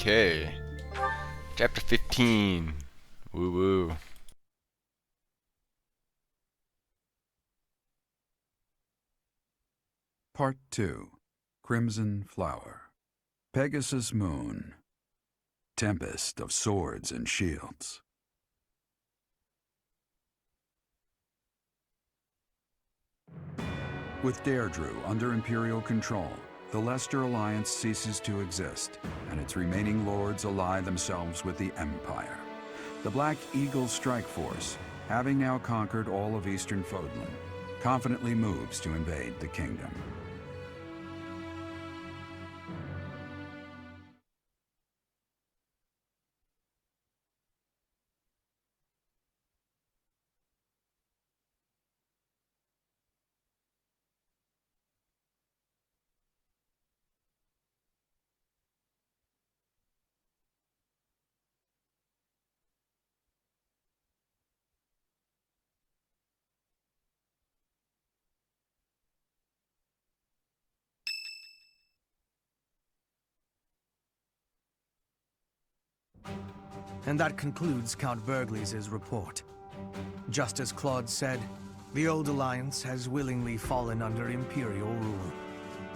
Okay. Chapter 15. Woo woo. Part 2. Crimson Flower. Pegasus Moon. Tempest of Swords and Shields. With Deirdre under Imperial control, the Leicester Alliance ceases to exist, and its remaining lords ally themselves with the Empire. The Black Eagle Strike Force, having now conquered all of Eastern Fodlan, confidently moves to invade the kingdom. And that concludes Count Burghley's report. Just as Claude said, the Old Alliance has willingly fallen under Imperial rule.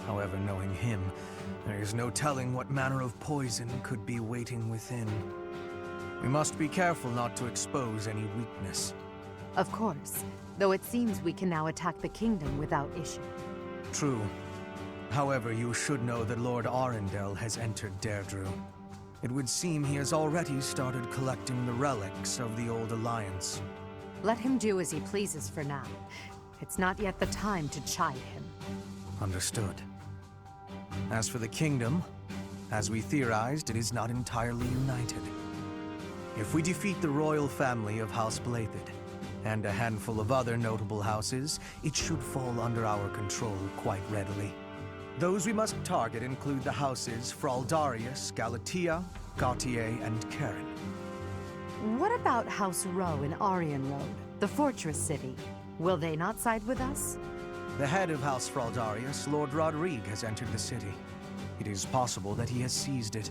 However, knowing him, there is no telling what manner of poison could be waiting within. We must be careful not to expose any weakness. Of course, though it seems we can now attack the kingdom without issue. True. However, you should know that Lord Arundel has entered Deirdre. It would seem he has already started collecting the relics of the Old Alliance. Let him do as he pleases for now. It's not yet the time to chide him. Understood. As for the kingdom, as we theorized, it is not entirely united. If we defeat the royal family of House Blathed, and a handful of other notable houses, it should fall under our control quite readily. Those we must target include the houses Fraldarius, Galatea, Gautier, and Karen. What about House Row in Aryan Road, the fortress city? Will they not side with us? The head of House Fraldarius, Lord Rodrigue, has entered the city. It is possible that he has seized it.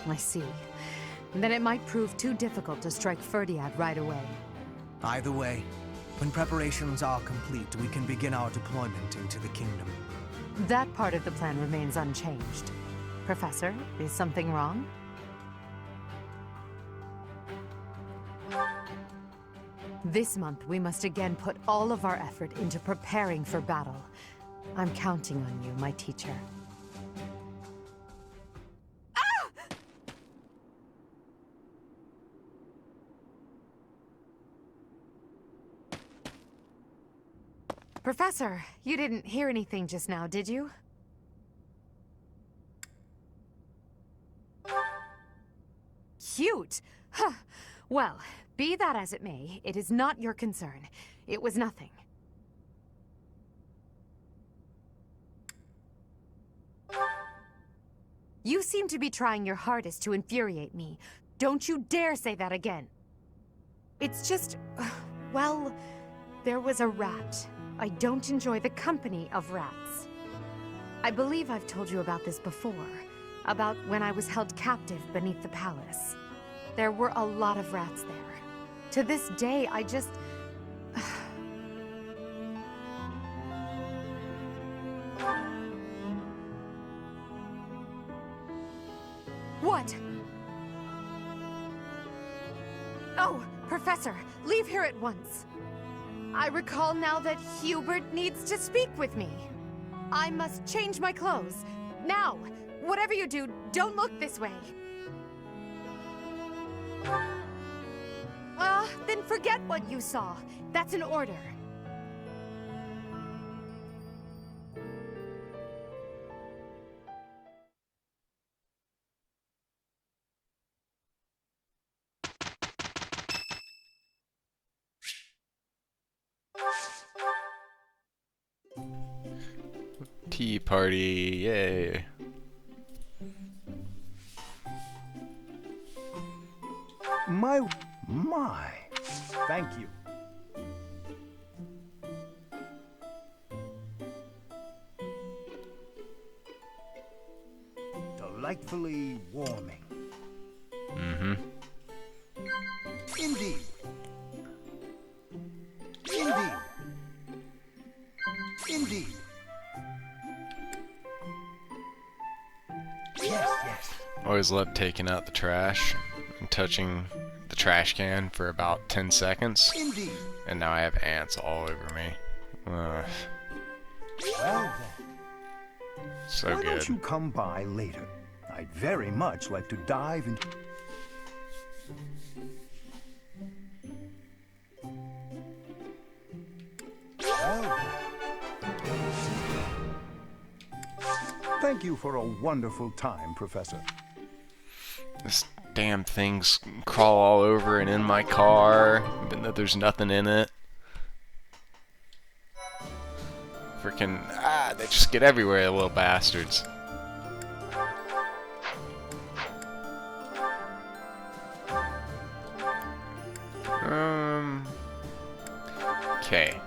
I see. Then it might prove too difficult to strike Ferdiad right away. Either way, when preparations are complete, we can begin our deployment into the kingdom. That part of the plan remains unchanged. Professor, is something wrong? This month, we must again put all of our effort into preparing for battle. I'm counting on you, my teacher. Professor, you didn't hear anything just now, did you? Cute! Huh. Well, be that as it may, it is not your concern. It was nothing. You seem to be trying your hardest to infuriate me. Don't you dare say that again. It's just... well, there was a rat. I don't enjoy the company of rats. I believe I've told you about this before, about when I was held captive beneath the palace. There were a lot of rats there. To this day, I just... What? Oh, Professor, leave here at once. I recall now that Hubert needs to speak with me. I must change my clothes. Now! Whatever you do, don't look this way. Then forget what you saw. That's an order. Tea party, yay. My. Thank you. delightfully warming. Mm-hmm. Indeed. Indeed. Indeed. Yes, yes. Always loved taking out the trash and touching the trash can for about 10 seconds. Indeed. And now I have ants all over me. Ugh, Well then, so why good. don't you come by later? I'd very much like to dive into... Well then. Thank you for a wonderful time, Professor. This damn things crawl all over and in my car, even though there's nothing in it. Freaking, they just get everywhere, the little bastards. Okay.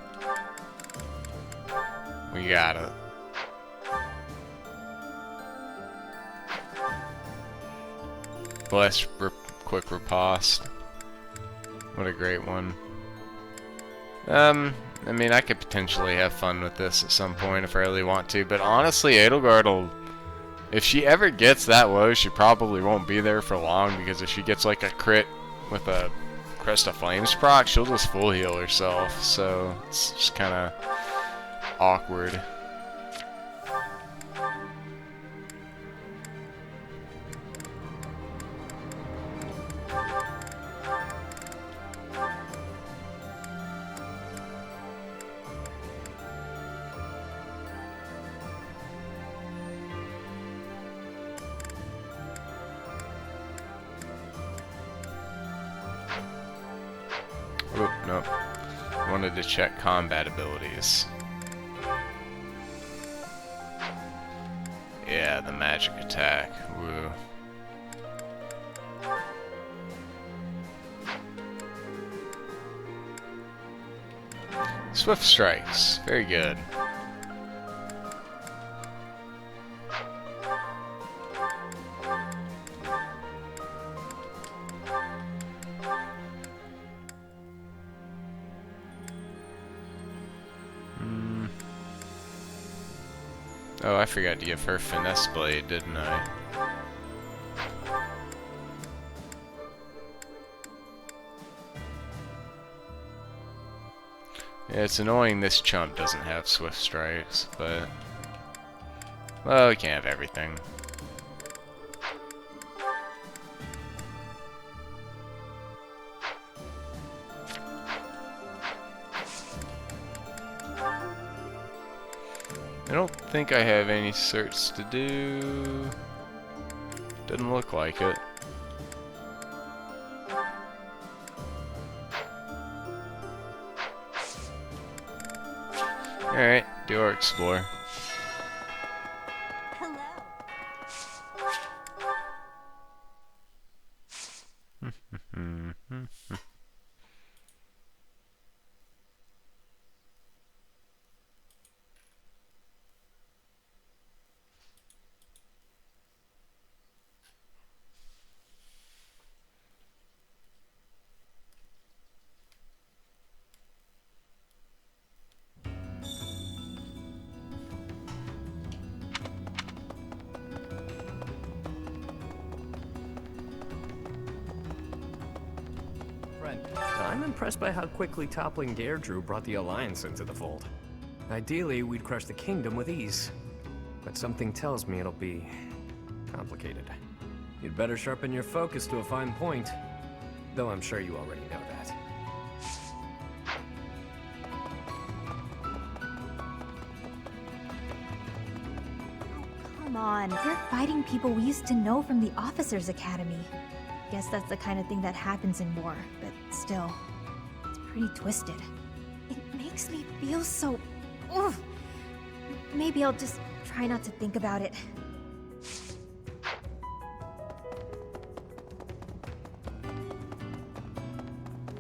We got it. Bless quick riposte. What a great one. I mean, I could potentially have fun with this at some point if I really want to, but honestly, Edelgard will... If she ever gets that low, she probably won't be there for long, because if she gets like a crit with a Crest of Flames proc, she'll just full heal herself, so it's just kind of awkward. Oh, nope. I wanted to check combat abilities. Yeah, the magic attack. Woo. Swift strikes. Very good. Oh, I forgot to give her Finesse Blade, didn't I? Yeah, it's annoying this chump doesn't have Swift Strikes, but... Well, we can't have everything. I don't think I have any certs to do. Doesn't look like it. Alright, do our explore. I'm impressed by how quickly toppling Deirdre brought the Alliance into the fold. Ideally, we'd crush the kingdom with ease. But something tells me it'll be complicated. You'd better sharpen your focus to a fine point. Though I'm sure you already know that. Come on, you're fighting people we used to know from the Officers' Academy. Guess that's the kind of thing that happens in war, but still, it's pretty twisted. It makes me feel so... Ugh. Maybe I'll just try not to think about it.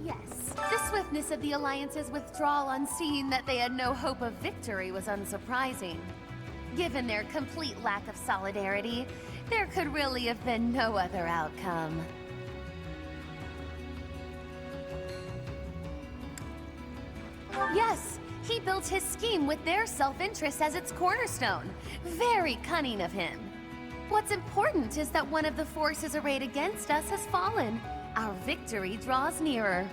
Yes, the swiftness of the Alliance's withdrawal on seeing that they had no hope of victory was unsurprising. Given their complete lack of solidarity, there could really have been no other outcome. Yes, he built his scheme with their self-interest as its cornerstone. Very cunning of him. What's important is that one of the forces arrayed against us has fallen. Our victory draws nearer.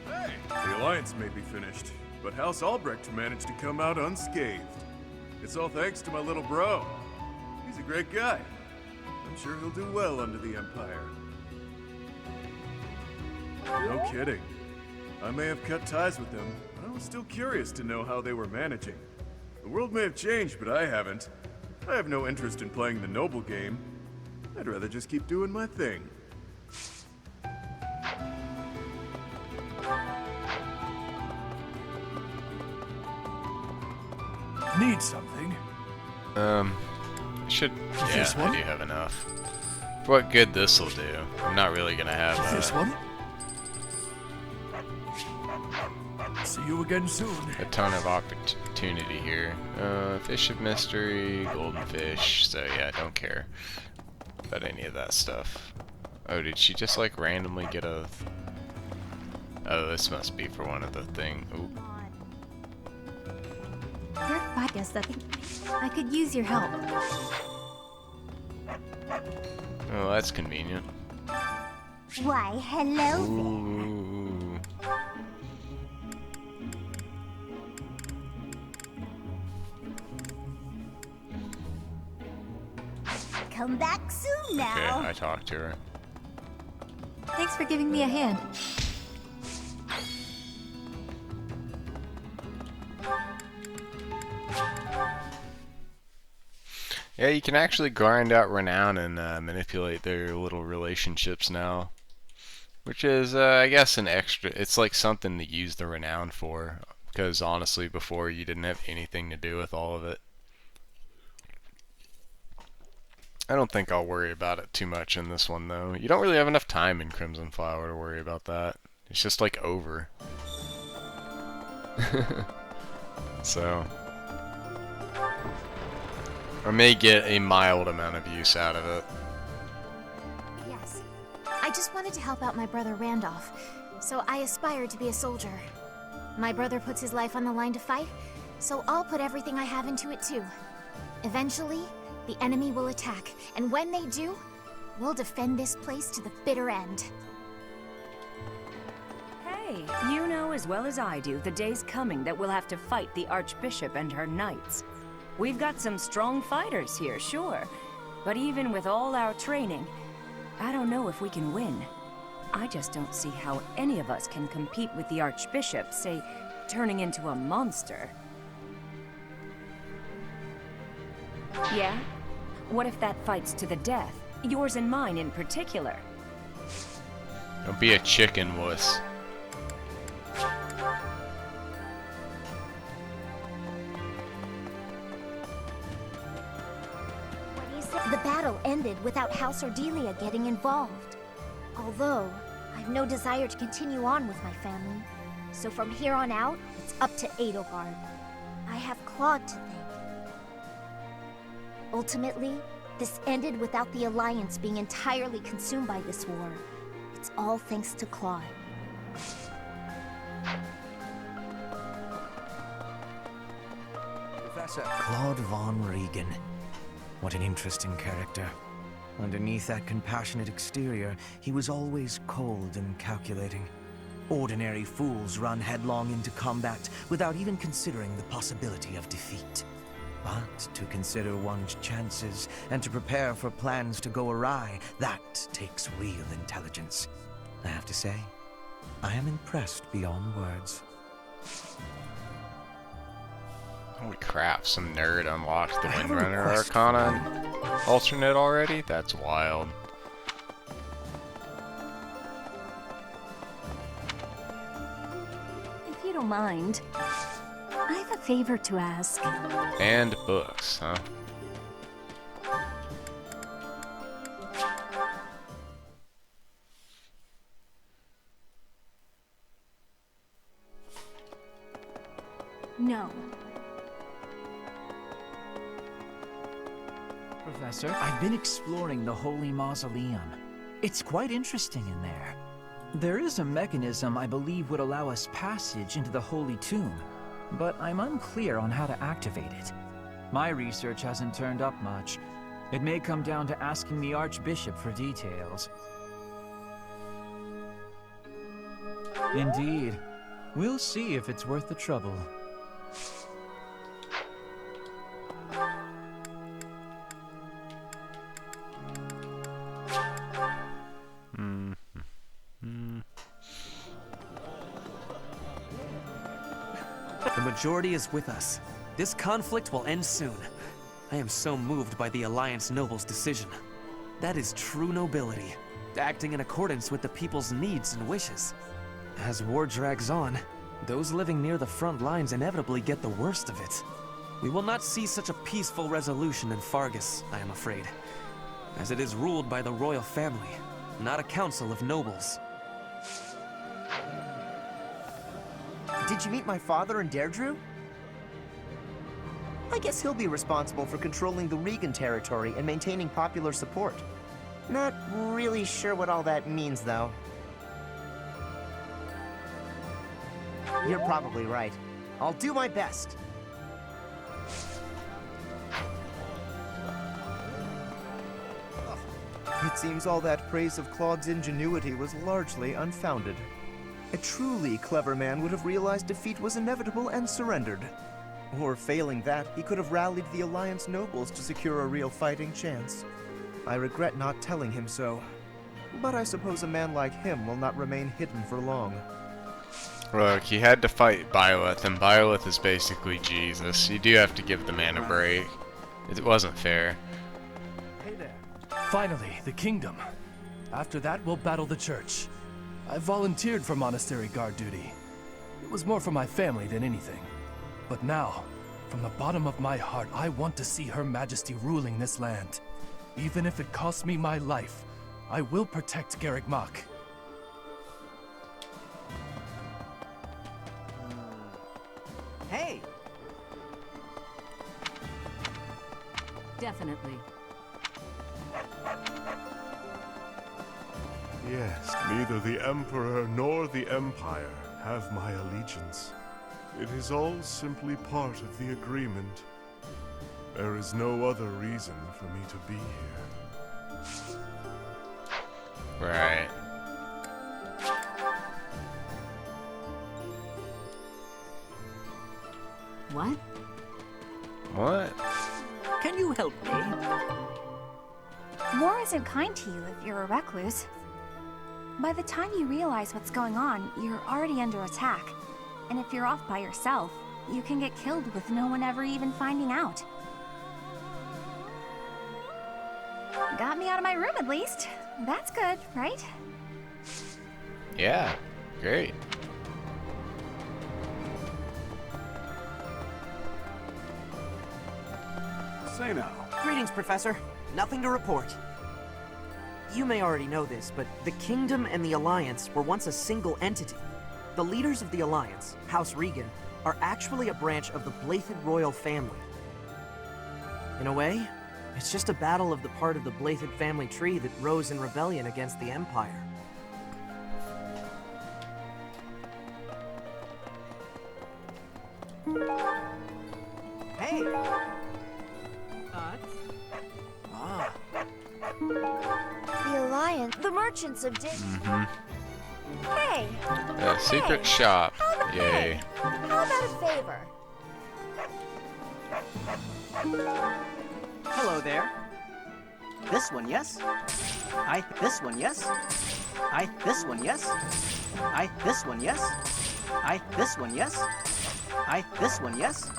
Hey! The Alliance may be finished, but House Albrecht managed to come out unscathed. It's all thanks to my little bro. He's a great guy. I'm sure he'll do well under the Empire. No kidding. I may have cut ties with them, but I was still curious to know how they were managing. The world may have changed, but I haven't. I have no interest in playing the noble game. I'd rather just keep doing my thing. Need something? Should... Yeah, This one? I do have enough. For what good this'll do. I'm not really gonna have This one? See you again soon. a ton of opportunity here. Fish of mystery, golden fish, so yeah, I don't care about any of that stuff. Oh, did she just like randomly get a... Oh, this must be for one of the thing. Ooh. I guess that I could use your help. Oh, that's convenient. Why, hello. Ooh. Come back soon Okay, now. I talked to her. Thanks for giving me a hand. Yeah, you can actually grind out renown and manipulate their little relationships now. Which is, I guess, an extra... It's like something to use the renown for. Because honestly, before you didn't have anything to do with all of it. I don't think I'll worry about it too much in this one, though. You don't really have enough time in Crimson Flower to worry about that. It's just, like, over. So... I may get a mild amount of use out of it. Yes. I just wanted to help out my brother Randolph, so I aspired to be a soldier. My brother puts his life on the line to fight, so I'll put everything I have into it too. Eventually, the enemy will attack, and when they do, we'll defend this place to the bitter end. Hey, you know as well as I do the day's coming that we'll have to fight the Archbishop and her knights. We've got some strong fighters here, sure, but even with all our training, I don't know if we can win. I just don't see how any of us can compete with the Archbishop, say, turning into a monster. Yeah? What if that fight's to the death? Yours and mine in particular. Don't be a chicken wuss. The battle ended without House Ordelia getting involved. Although, I've no desire to continue on with my family. So from here on out, it's up to Edelgard. I have Claude to thank. Ultimately, this ended without the Alliance being entirely consumed by this war. It's all thanks to Claude. Professor Claude von Regan. What an interesting character. Underneath that compassionate exterior, he was always cold and calculating. Ordinary fools run headlong into combat without even considering the possibility of defeat. But to consider one's chances and to prepare for plans to go awry, that takes real intelligence. I have to say, I am impressed beyond words. Holy crap, some nerd unlocked the I have a Windrunner request Arcana alternate already? That's wild. If you don't mind, I have a favor to ask. And books, huh? No. Professor, I've been exploring the Holy Mausoleum. It's quite interesting in there. There is a mechanism I believe would allow us passage into the Holy Tomb, but I'm unclear on how to activate it. My research hasn't turned up much. It may come down to asking the Archbishop for details. Indeed. We'll see if it's worth the trouble. The majority is with us. This conflict will end soon. I am so moved by the Alliance Noble's decision. That is true nobility, acting in accordance with the people's needs and wishes. As war drags on, those living near the front lines inevitably get the worst of it. We will not see such a peaceful resolution in Fargus, I am afraid, as it is ruled by the royal family, not a council of nobles. Did you meet my father in Deirdre? I guess he'll be responsible for controlling the Regan territory and maintaining popular support. Not really sure what all that means, though. You're probably right. I'll do my best. It seems all that praise of Claude's ingenuity was largely unfounded. A truly clever man would have realized defeat was inevitable and surrendered. Or failing that, he could have rallied the Alliance nobles to secure a real fighting chance. I regret not telling him so. But I suppose a man like him will not remain hidden for long. Look, he had to fight Byleth, and Byleth is basically Jesus. You do have to give the man a break. It wasn't fair. Hey there. Finally, the kingdom. After that, we'll battle the church. I volunteered for monastery guard duty. It was more for my family than anything. But now, from the bottom of my heart, I want to see Her Majesty ruling this land. Even if it costs me my life, I will protect Garrick Mach. Hey! Definitely. Yes, neither the Emperor nor the Empire have my allegiance. It is all simply part of the agreement. There is no other reason for me to be here. Right. What? What? Can you help me? War isn't kind to you if you're a recluse. By the time you realize what's going on, you're already under attack. And if you're off by yourself, you can get killed with no one ever even finding out. Got me out of my room at least. That's good, right? Yeah, great. Say now. Greetings, Professor. Nothing to report. You may already know this, but the Kingdom and the Alliance were once a single entity. The leaders of the Alliance, House Regan, are actually a branch of the Blythed royal family. In a way, it's just a battle of the part of the Blythed family tree that rose in rebellion against the Empire. Hey! The Alliance, the merchants of Hey! Secret shop. Yay. How about a favor? Hello there. This one, yes? This one, yes? This one, yes? This one, yes? This one, yes? This one, yes?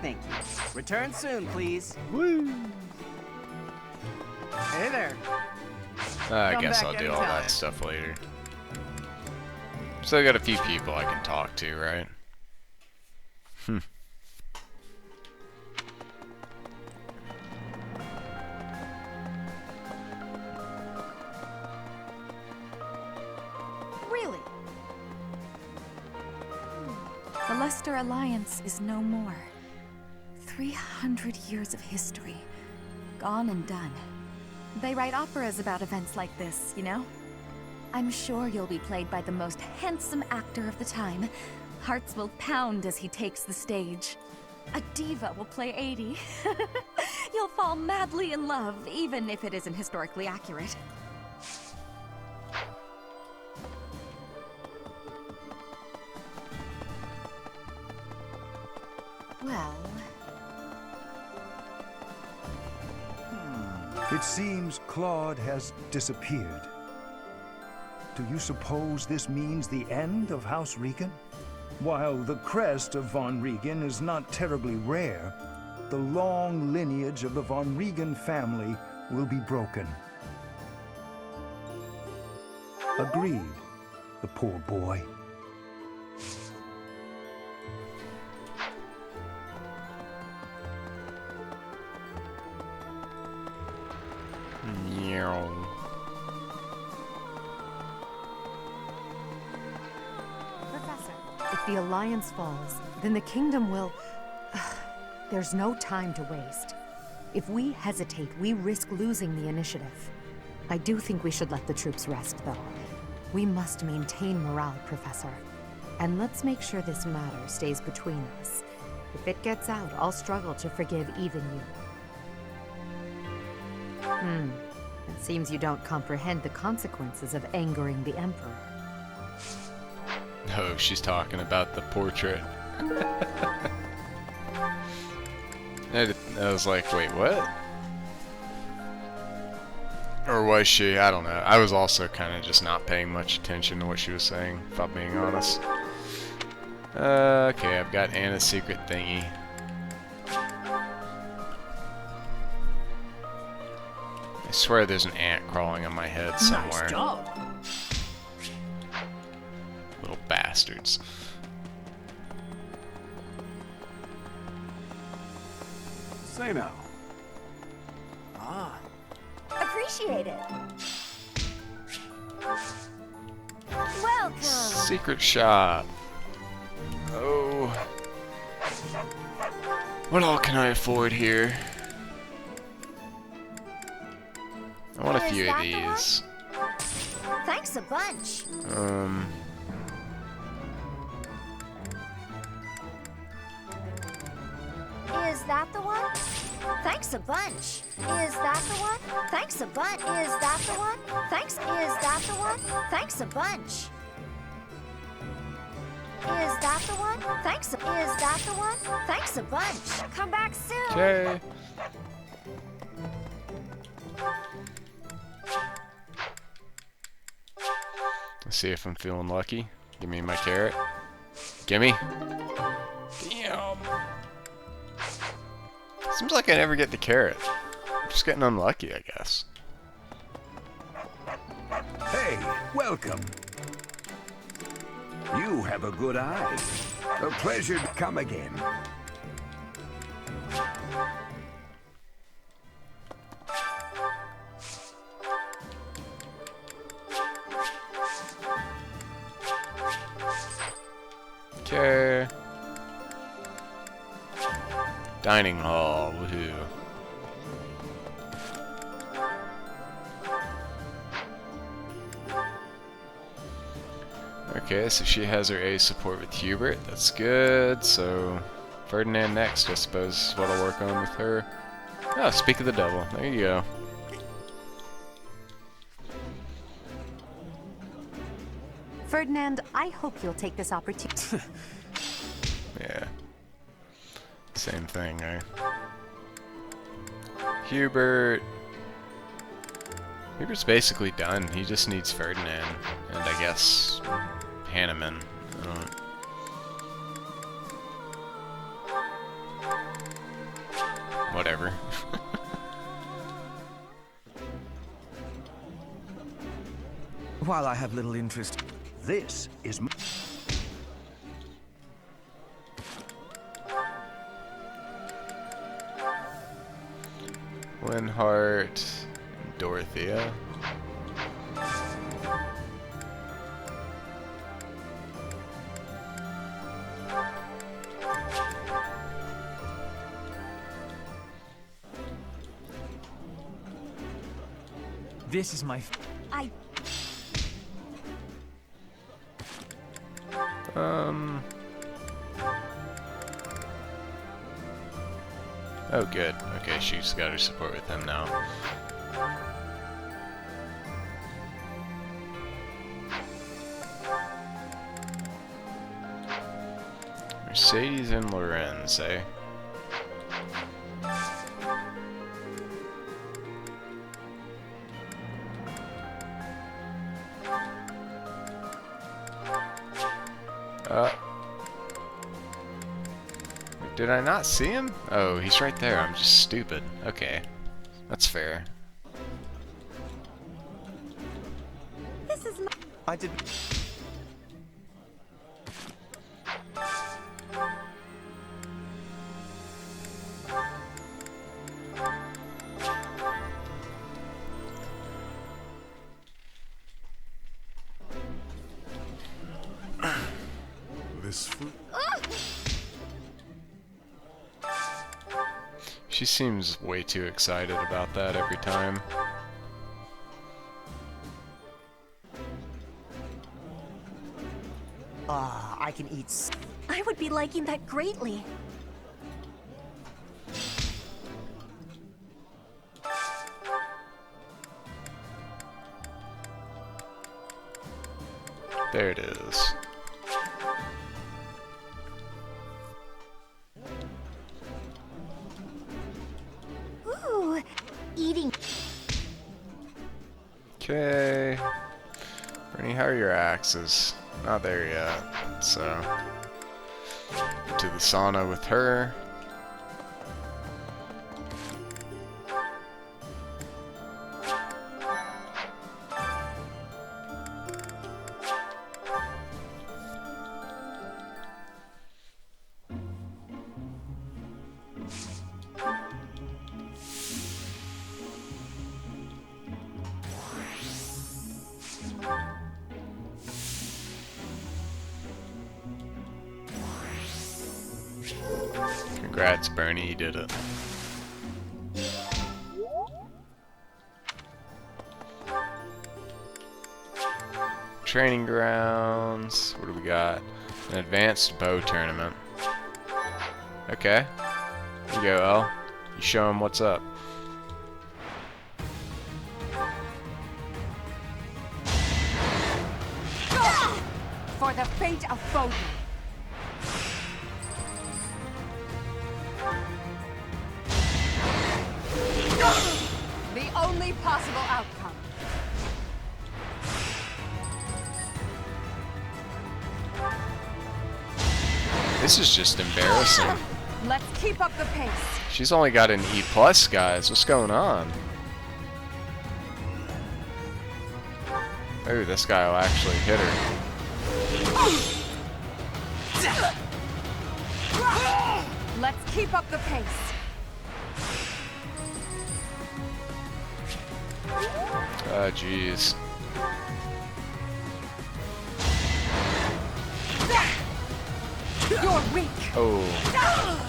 Thank you. Return soon, please. Woo! Hey there. I guess I'll do all that stuff later. Still got a few people I can talk to, right? Really? The Leicester Alliance is no more. 300 years of history. Gone and done. They write operas about events like this, you know? I'm sure you'll be played by the most handsome actor of the time. Hearts will pound as he takes the stage. A diva will play 80. You'll fall madly in love, even if it isn't historically accurate. Well... It seems Claude has disappeared. Do you suppose this means the end of House Regan? While the crest of von Regan is not terribly rare, the long lineage of the von Regan family will be broken. Agreed, the poor boy. Professor, if the Alliance falls, then the Kingdom will... There's no time to waste. If we hesitate, we risk losing the initiative. I do think we should let the troops rest, though. We must maintain morale, Professor. And let's make sure this matter stays between us. If it gets out, I'll struggle to forgive even you. It seems you don't comprehend the consequences of angering the Emperor. Oh, she's talking about the portrait. I was like, wait, what? Or was she? I don't know. I was also kind of just not paying much attention to what she was saying, if I'm being honest. Okay, I've got Anna's secret thingy. I swear there's an ant crawling on my head somewhere. Nice job. Little bastards. Say now. Ah. Appreciate it. Welcome. Secret shop. Oh. What all can I afford here? I want a few of these. Thanks a bunch. Is that the one? Thanks a bunch. Is that the one? Thanks a bunch. Is that the one? Thanks. Is that the one? Thanks a bunch. Is that the one? Thanks. Is that the one? Thanks a bunch. Come back soon. Okay. Let's see if I'm feeling lucky. Give me my carrot. Gimme. Damn. Seems like I never get the carrot. I'm just getting unlucky, I guess. Hey, welcome. You have a good eye. A pleasure to come again. Okay. Dining hall, woohoo. Okay, so she has her A support with Hubert, that's good, so Ferdinand next, I suppose, is what I'll work on with her. Oh, speak of the devil, there you go. Ferdinand, I hope you'll take this opportunity. Yeah. Same thing, right? Hubert. Hubert's basically done. He just needs Ferdinand. And I guess Hanneman. Whatever. While I have little interest... This is... Winhart, Dorothea. This is my... Oh, good. Okay, she's got her support with him now. Mercedes and Lorenz, eh? Did I not see him? Oh, he's right there. I'm just stupid. Okay. That's fair. This is my... I did... This fruit. She seems way too excited about that every time. I can eat... I would be liking that greatly. There it is. Ooh, eating. Okay. Bernie, how are your axes? Not there yet, so... to the sauna with her. Congrats, Bernie, you did it. Training grounds. What do we got? An advanced bow tournament. Okay. Here you go, El. You show him what's up. For the fate of Foden. The only possible outcome. This is just embarrassing. Let's keep up the pace. She's only got an E+, guys. What's going on? Oh, this guy will actually hit her. Let's keep up the pace. Ah, jeez. You're weak. Oh,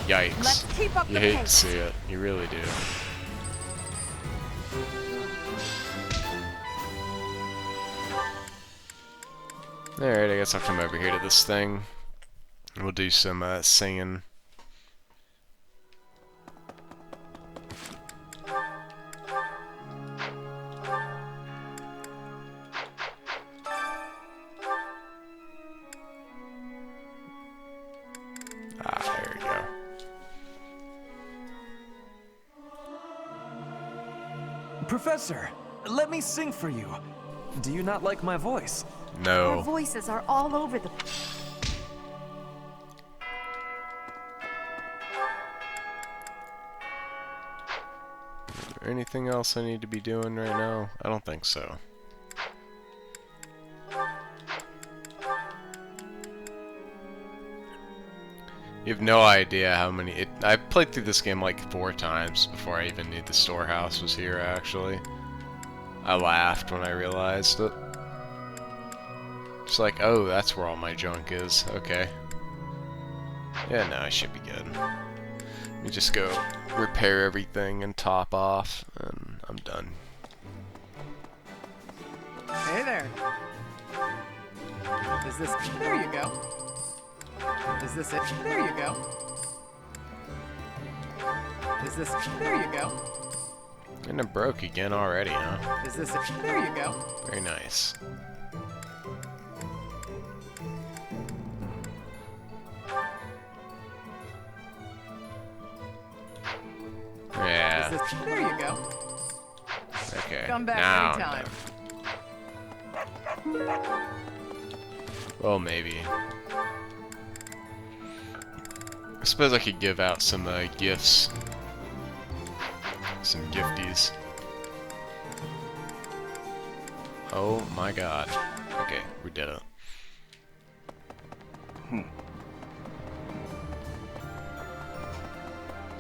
yikes. Let's keep up You the hate to pace. see it. You really do. Alright, I guess I'll come over here to this thing. We'll do some singing. Ah, there we go. Professor, let me sing for you. Do you not like my voice? No. Our voices are all over the... Is there anything else I need to be doing right now? I don't think so. You have no idea how many... I played through this game like 4 times before I even knew the storehouse was here, actually. I laughed when I realized it. Just like, oh, that's where all my junk is. Okay. Yeah, no, I should be good. Let me just go repair everything and top off, and I'm done. Hey there. Is this... There you go. Is this it? There you go. Is this... There you go. And it broke again already, huh? Is this it? There you go. Very nice. Yeah. Is this... There you go. Okay. Come back now anytime. I'm done. Well, maybe. I suppose I could give out some gifts. Some gifties. Oh my god. Okay, we did it.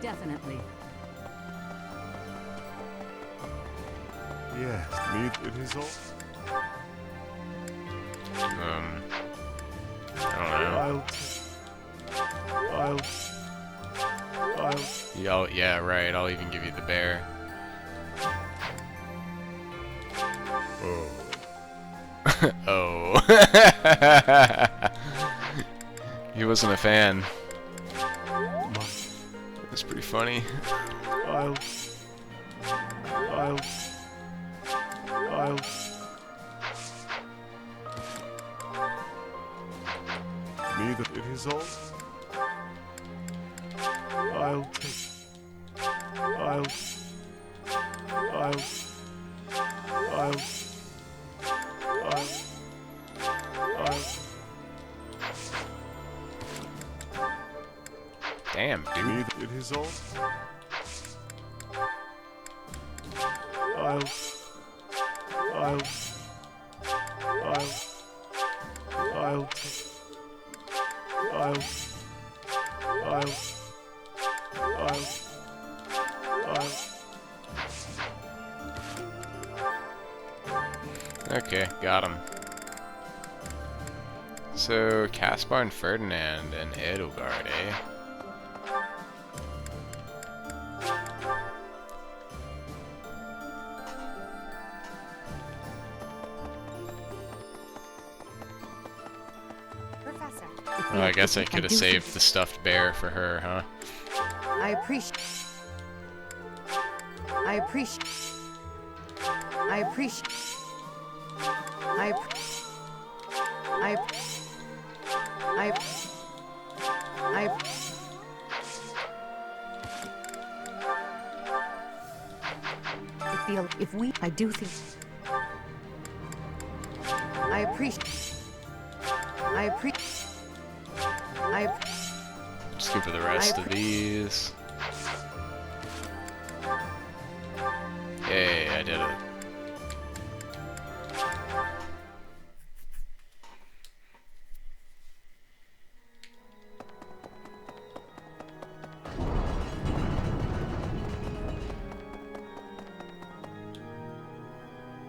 Definitely. Yes, it is all. I don't know. Yeah, right. I'll even give you the bear. Oh. Oh. He wasn't a fan. It's pretty funny. Neither it is all. I'll take. Damn, dude. Neither it is all. I'll take. Okay, got him. So, Caspar and Ferdinand and Edelgard, eh? Professor. Well, I guess I could have saved the stuffed bear for her, huh? I appreciate. I appreciate. I appreciate. I feel if we I do think I appreciate Just give her the rest of these. Yay, I did it.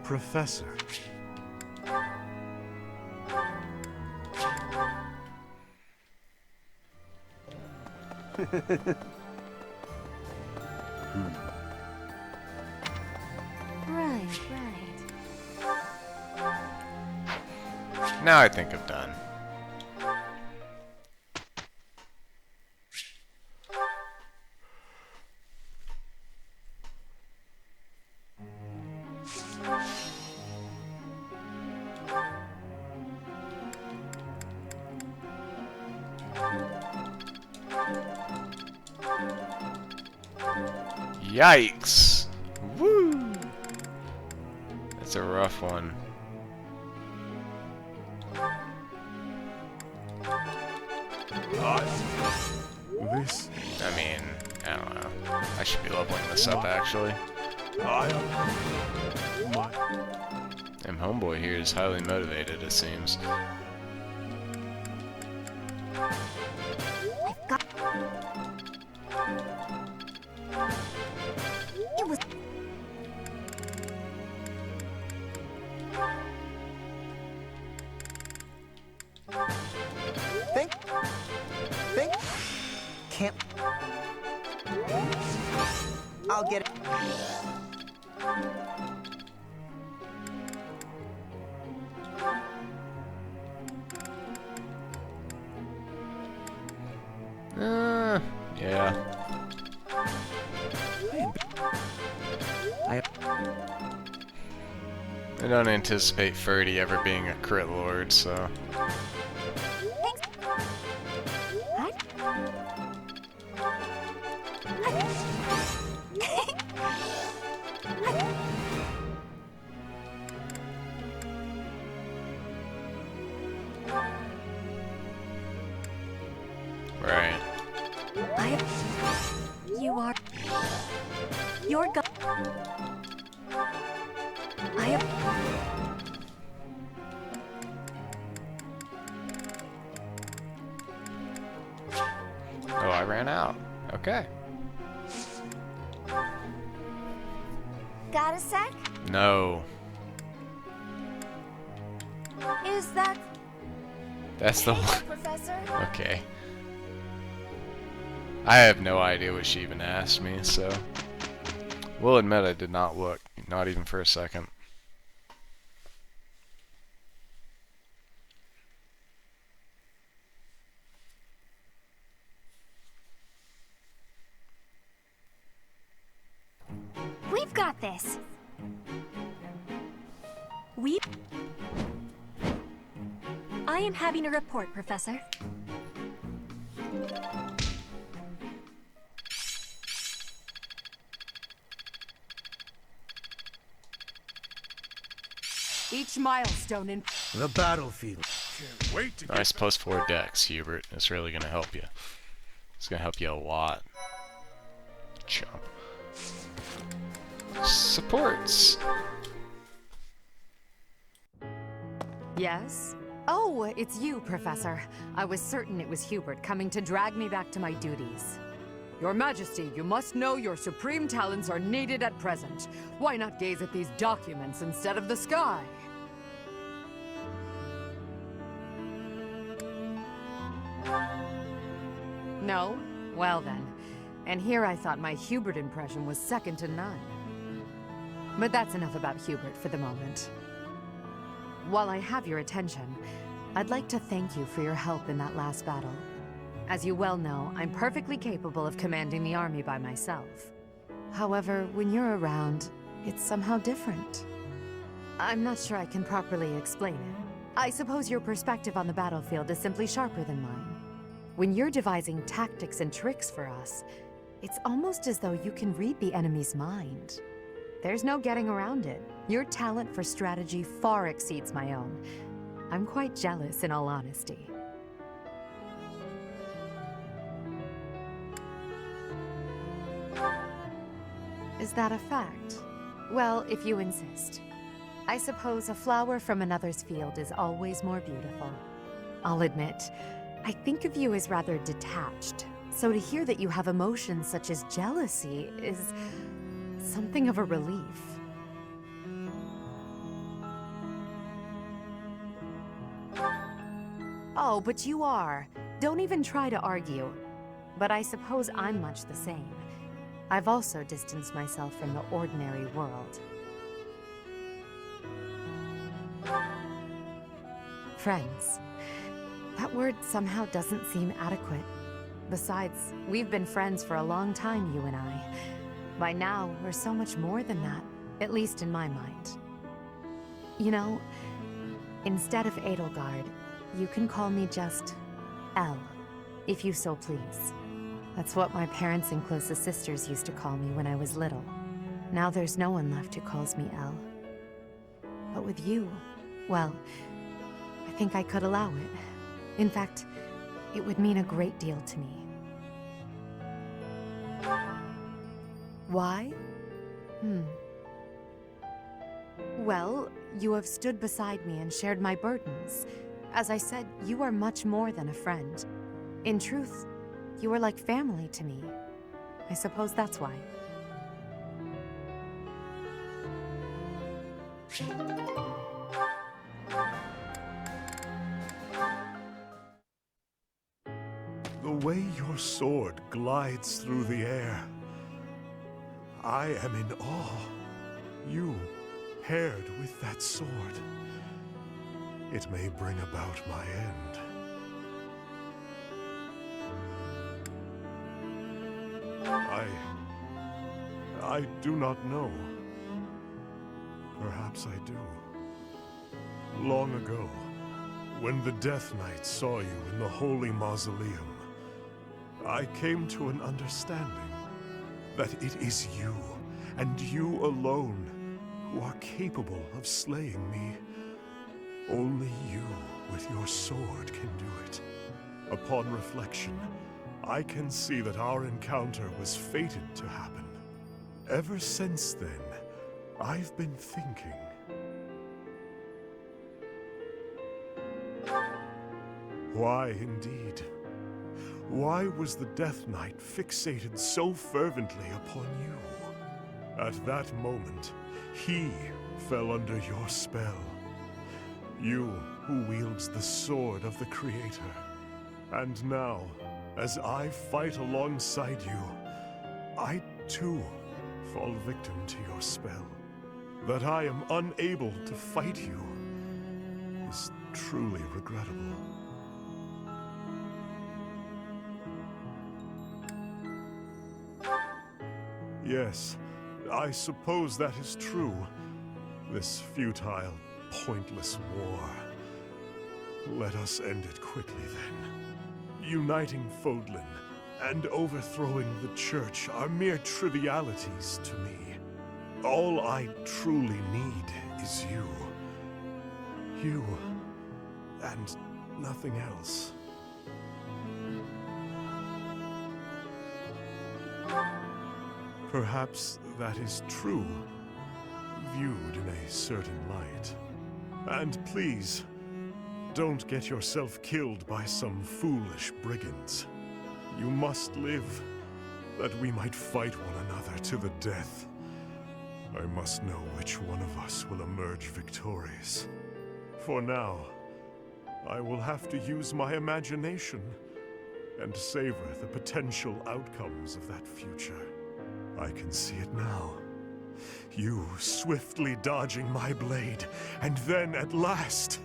Professor. Right. Now I think I'm done. Yikes! Woo! That's a rough one. This. I mean, I don't know. I should be leveling this up, actually. And homeboy here is highly motivated, it seems. It was... Think? Can't... I'll get it. Yeah. I don't anticipate Ferdy ever being a crit lord, so... Right. You are... You're go... I am... Oh, I ran out. Okay. Got a sec? No. Is that... That's the Hey, one. Professor? Okay. I have no idea what she even asked me, so... We'll admit I did not look. Not even for a second. We've got this. I am having a report, Professor. Each milestone in the battlefield. Wait to Nice +4 dex, Hubert. It's really going to help you. It's going to help you a lot. Chump. Supports. Yes? Oh, it's you, Professor. I was certain it was Hubert coming to drag me back to my duties. Your Majesty, you must know your supreme talents are needed at present. Why not gaze at these documents instead of the sky? No? Well then. And here I thought my Hubert impression was second to none. But that's enough about Hubert for the moment. While I have your attention, I'd like to thank you for your help in that last battle. As you well know, I'm perfectly capable of commanding the army by myself. However, when you're around, it's somehow different. I'm not sure I can properly explain it. I suppose your perspective on the battlefield is simply sharper than mine. When you're devising tactics and tricks for us, it's almost as though you can read the enemy's mind. There's no getting around it. Your talent for strategy far exceeds my own. I'm quite jealous, in all honesty. Is that a fact? Well, if you insist. I suppose a flower from another's field is always more beautiful. I'll admit, I think of you as rather detached, so to hear that you have emotions such as jealousy is something of a relief. Oh, but you are. Don't even try to argue. But I suppose I'm much the same. I've also distanced myself from the ordinary world. Friends. That word somehow doesn't seem adequate. Besides, we've been friends for a long time, you and I. By now, we're so much more than that, at least in my mind. You know, instead of Edelgard, you can call me just Elle, if you so please. That's what my parents and closest sisters used to call me when I was little. Now there's no one left who calls me Elle. But with you, well, I think I could allow it. In fact, it would mean a great deal to me. Why? Well, you have stood beside me and shared my burdens. As I said, you are much more than a friend. In truth, you are like family to me. I suppose that's why. The way your sword glides through the air, I am in awe. You, paired with that sword, it may bring about my end. I do not know. Perhaps I do. Long ago, when the Death Knight saw you in the Holy Mausoleum, I came to an understanding that it is you, and you alone, who are capable of slaying me. Only you, with your sword, can do it. Upon reflection, I can see that our encounter was fated to happen. Ever since then, I've been thinking. Why, indeed? Why was the Death Knight fixated so fervently upon you? At that moment, he fell under your spell. You who wields the sword of the Creator. And now, as I fight alongside you, I too fall victim to your spell. That I am unable to fight you is truly regrettable. Yes, I suppose that is true. This futile, pointless war. Let us end it quickly then. Uniting Fodlan and overthrowing the Church are mere trivialities to me. All I truly need is you. You, and nothing else. Perhaps that is true, viewed in a certain light. And please, don't get yourself killed by some foolish brigands. You must live, that we might fight one another to the death. I must know which one of us will emerge victorious. For now, I will have to use my imagination and savor the potential outcomes of that future. I can see it now. You swiftly dodging my blade, and then at last,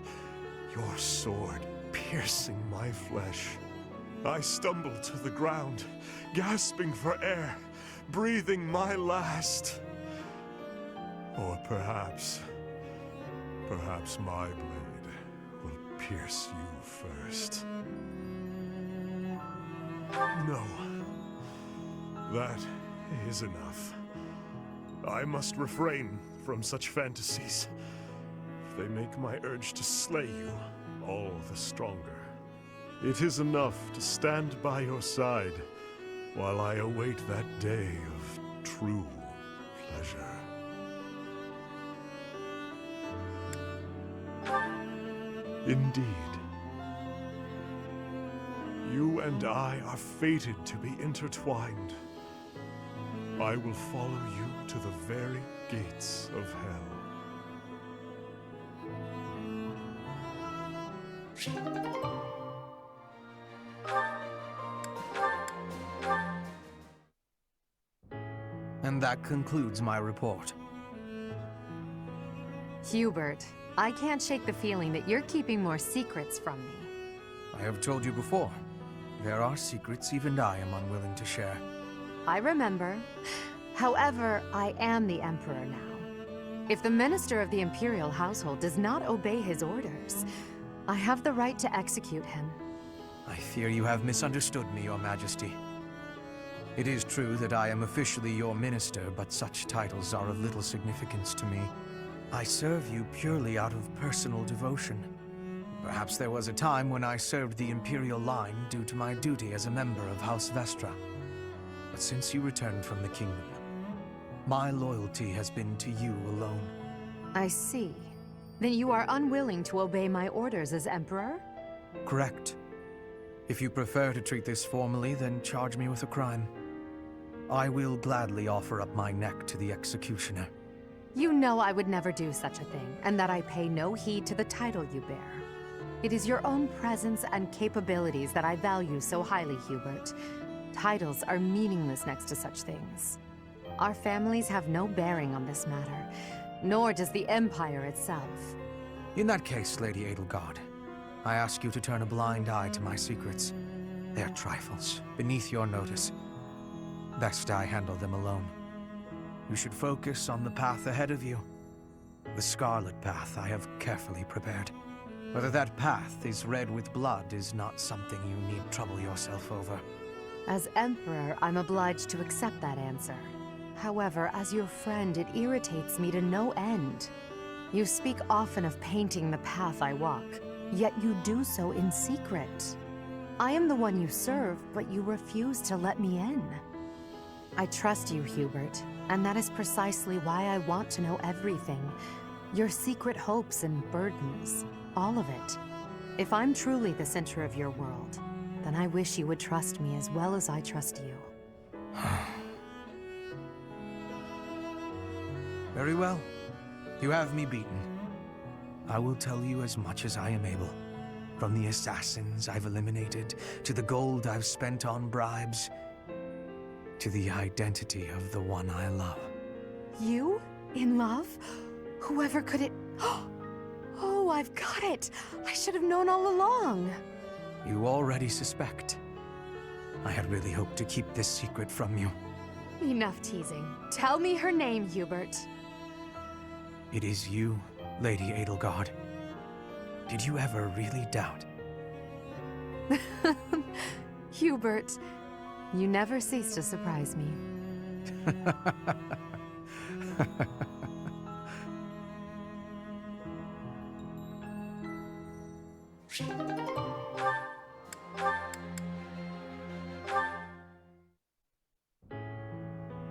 your sword piercing my flesh. I stumble to the ground, gasping for air, breathing my last. Or perhaps my blade will pierce you first. No, that is enough. I must refrain from such fantasies. They make my urge to slay you all the stronger. It is enough to stand by your side while I await that day of true pleasure. Indeed. You and I are fated to be intertwined. I will follow you to the very gates of hell. And that concludes my report. Hubert, I can't shake the feeling that you're keeping more secrets from me. I have told you before, there are secrets even I am unwilling to share. I remember. However, I am the Emperor now. If the Minister of the Imperial Household does not obey his orders, I have the right to execute him. I fear you have misunderstood me, Your Majesty. It is true that I am officially your minister, but such titles are of little significance to me. I serve you purely out of personal devotion. Perhaps there was a time when I served the Imperial line due to my duty as a member of House Vestra. But since you returned from the kingdom, my loyalty has been to you alone. I see. Then you are unwilling to obey my orders as Emperor? Correct. If you prefer to treat this formally, then charge me with a crime. I will gladly offer up my neck to the executioner. You know I would never do such a thing, and that I pay no heed to the title you bear. It is your own presence and capabilities that I value so highly, Hubert. Titles are meaningless next to such things. Our families have no bearing on this matter, nor does the Empire itself. In that case, Lady Edelgard, I ask you to turn a blind eye to my secrets. They are trifles, beneath your notice. Best I handle them alone. You should focus on the path ahead of you. The Scarlet Path I have carefully prepared. Whether that path is red with blood is not something you need trouble yourself over. As Emperor, I'm obliged to accept that answer. However, as your friend, it irritates me to no end. You speak often of painting the path I walk, yet you do so in secret. I am the one you serve, but you refuse to let me in. I trust you, Hubert, and that is precisely why I want to know everything. Your secret hopes and burdens, all of it. If I'm truly the center of your world, then I wish you would trust me as well as I trust you. Very well. You have me beaten. I will tell you as much as I am able. From the assassins I've eliminated, to the gold I've spent on bribes, to the identity of the one I love. You? In love? Whoever could it... Oh, I've got it! I should have known all along! You already suspect. I had really hoped to keep this secret from you. Enough teasing. Tell me her name, Hubert. It is you, Lady Edelgard. Did you ever really doubt? Hubert, you never cease to surprise me.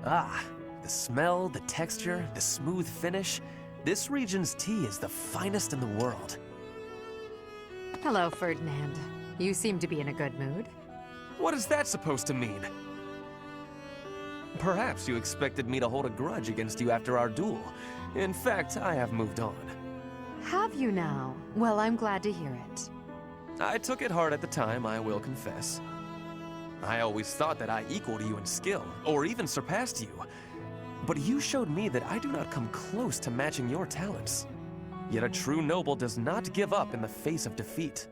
Ah, the smell, the texture, the smooth finish. This region's tea is the finest in the world. Hello, Ferdinand. You seem to be in a good mood. What is that supposed to mean? Perhaps you expected me to hold a grudge against you after our duel. In fact, I have moved on. Have you now? Well, I'm glad to hear it. I took it hard at the time, I will confess. I always thought that I equaled you in skill, or even surpassed you. But you showed me that I do not come close to matching your talents. Yet a true noble does not give up in the face of defeat.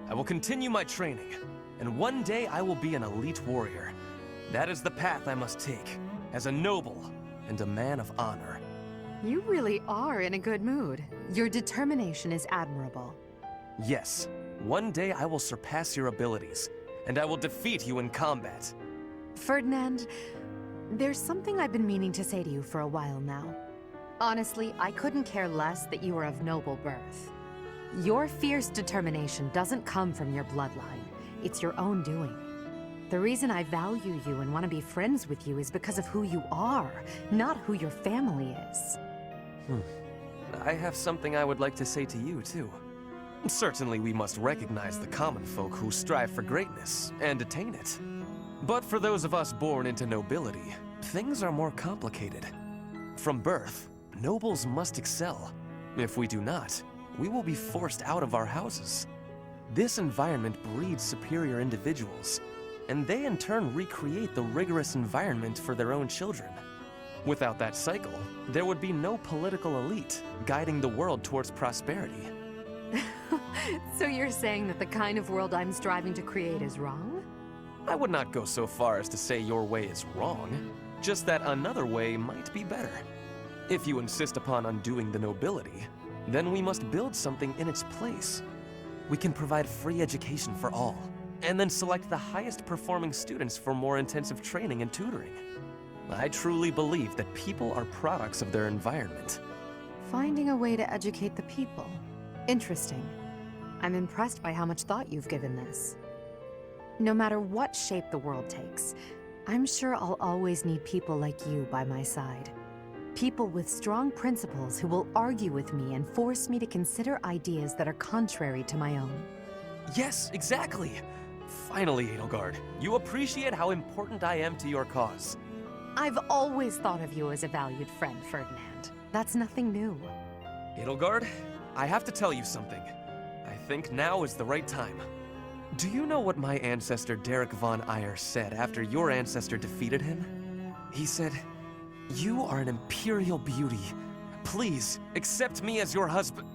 I will continue my training, and one day I will be an elite warrior. That is the path I must take, as a noble and a man of honor. You really are in a good mood. Your determination is admirable. Yes, one day I will surpass your abilities, and I will defeat you in combat. Ferdinand, there's something I've been meaning to say to you for a while now. Honestly, I couldn't care less that you are of noble birth. Your fierce determination doesn't come from your bloodline. It's your own doing. The reason I value you and want to be friends with you is because of who you are, not who your family is. I have something I would like to say to you, too. Certainly we must recognize the common folk who strive for greatness and attain it. But for those of us born into nobility, things are more complicated. From birth, nobles must excel. If we do not, we will be forced out of our houses. This environment breeds superior individuals, and they in turn recreate the rigorous environment for their own children. Without that cycle, there would be no political elite guiding the world towards prosperity. So you're saying that the kind of world I'm striving to create is wrong? I would not go so far as to say your way is wrong, just that another way might be better. If you insist upon undoing the nobility, then we must build something in its place. We can provide free education for all, and then select the highest performing students for more intensive training and tutoring. I truly believe that people are products of their environment. Finding a way to educate the people. Interesting. I'm impressed by how much thought you've given this. No matter what shape the world takes, I'm sure I'll always need people like you by my side. People with strong principles who will argue with me and force me to consider ideas that are contrary to my own. Yes, exactly! Finally, Edelgard, you appreciate how important I am to your cause. I've always thought of you as a valued friend, Ferdinand. That's nothing new. Edelgard, I have to tell you something. I think now is the right time. Do you know what my ancestor Derek von Eyre said after your ancestor defeated him? He said, "You are an imperial beauty. Please, accept me as your husband."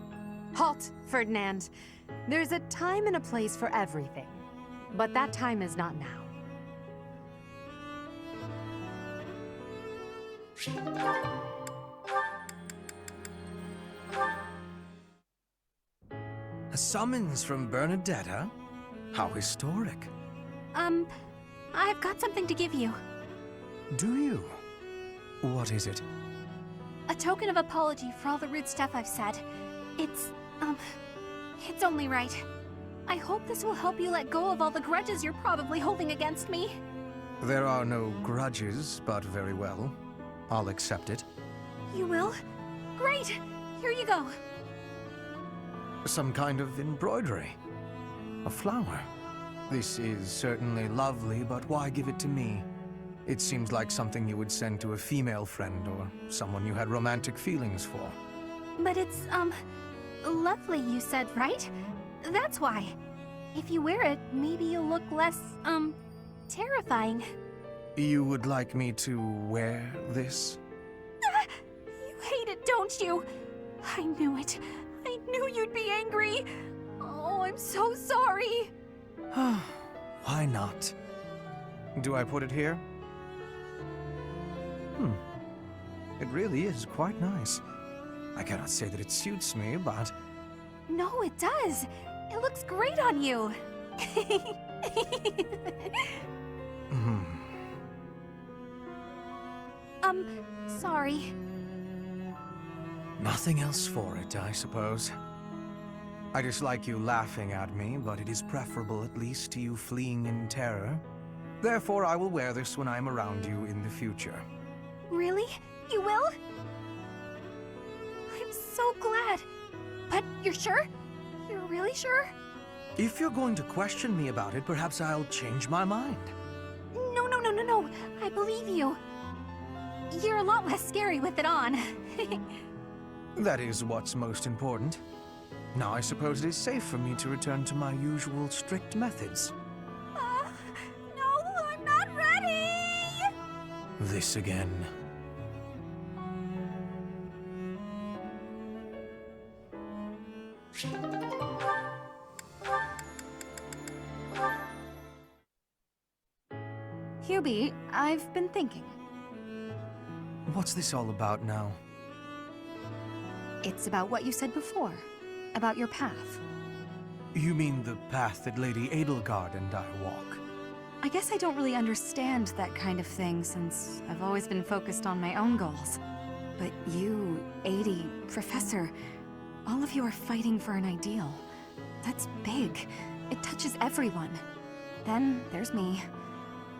Halt, Ferdinand. There's a time and a place for everything. But that time is not now. A summons from Bernadetta? How historic. I've got something to give you. Do you? What is it? A token of apology for all the rude stuff I've said. It's only right. I hope this will help you let go of all the grudges you're probably holding against me. There are no grudges, but very well. I'll accept it. You will? Great! Here you go. Some kind of embroidery. A flower. This is certainly lovely, but why give it to me? It seems like something you would send to a female friend or someone you had romantic feelings for. But it's, lovely, you said, right? That's why. If you wear it, maybe you'll look less, terrifying. You would like me to wear this? You hate it, don't you? I knew it. I knew you'd be angry. Oh, I'm so sorry. Why not? Do I put it here? It really is quite nice. I cannot say that it suits me, but... No, it does. It looks great on you. Sorry. Nothing else for it, I suppose. I dislike you laughing at me, but it is preferable at least to you fleeing in terror. Therefore, I will wear this when I am around you in the future. Really? You will? I'm so glad. But you're sure? You're really sure? If you're going to question me about it, perhaps I'll change my mind. No. I believe you. You're a lot less scary with it on. That is what's most important. Now I suppose it is safe for me to return to my usual strict methods. No, I'm not ready! This again. Hubie, I've been thinking. What's this all about now? It's about what you said before. About your path. You mean the path that Lady Edelgard and I walk? I guess I don't really understand that kind of thing since I've always been focused on my own goals. But you, Adie, Professor, all of you are fighting for an ideal. That's big. It touches everyone. Then there's me,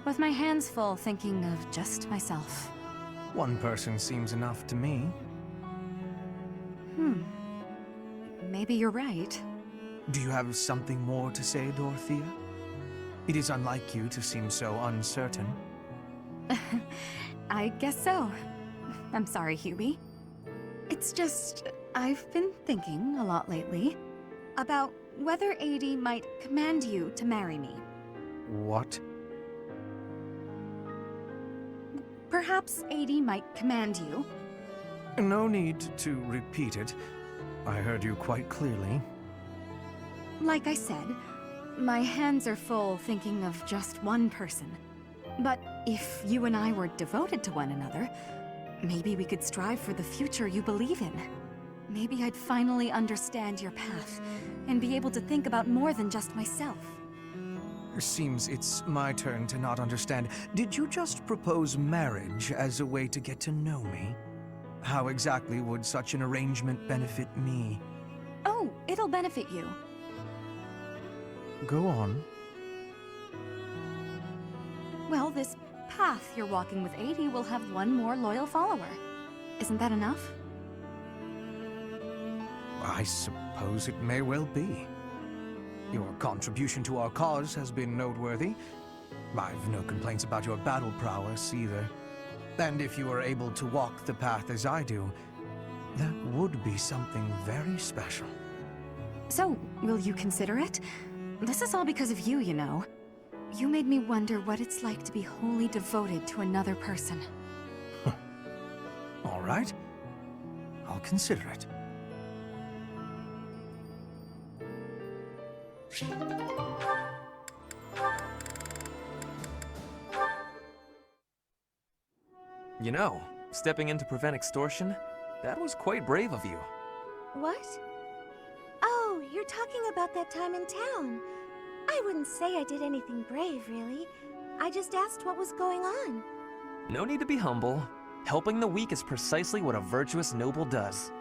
with my hands full thinking of just myself. One person seems enough to me. Maybe you're right. Do you have something more to say, Dorothea? It is unlike you to seem so uncertain. I guess so. I'm sorry, Hubie. It's just, I've been thinking a lot lately about whether Adie might command you to marry me. What? Perhaps Adie might command you. No need to repeat it. I heard you quite clearly. Like I said, my hands are full thinking of just one person. But if you and I were devoted to one another, maybe we could strive for the future you believe in. Maybe I'd finally understand your path and be able to think about more than just myself. Seems it's my turn to not understand. Did you just propose marriage as a way to get to know me? How exactly would such an arrangement benefit me? Oh, it'll benefit you. Go on. Well, this path you're walking with Adie will have one more loyal follower. Isn't that enough? I suppose it may well be. Your contribution to our cause has been noteworthy. I've no complaints about your battle prowess either. And if you are able to walk the path as I do, that would be something very special. So, will you consider it? This is all because of you, you know. You made me wonder what it's like to be wholly devoted to another person. All right. I'll consider it. You know, stepping in to prevent extortion? That was quite brave of you. What? Oh, you're talking about that time in town. I wouldn't say I did anything brave, really. I just asked what was going on. No need to be humble. Helping the weak is precisely what a virtuous noble does.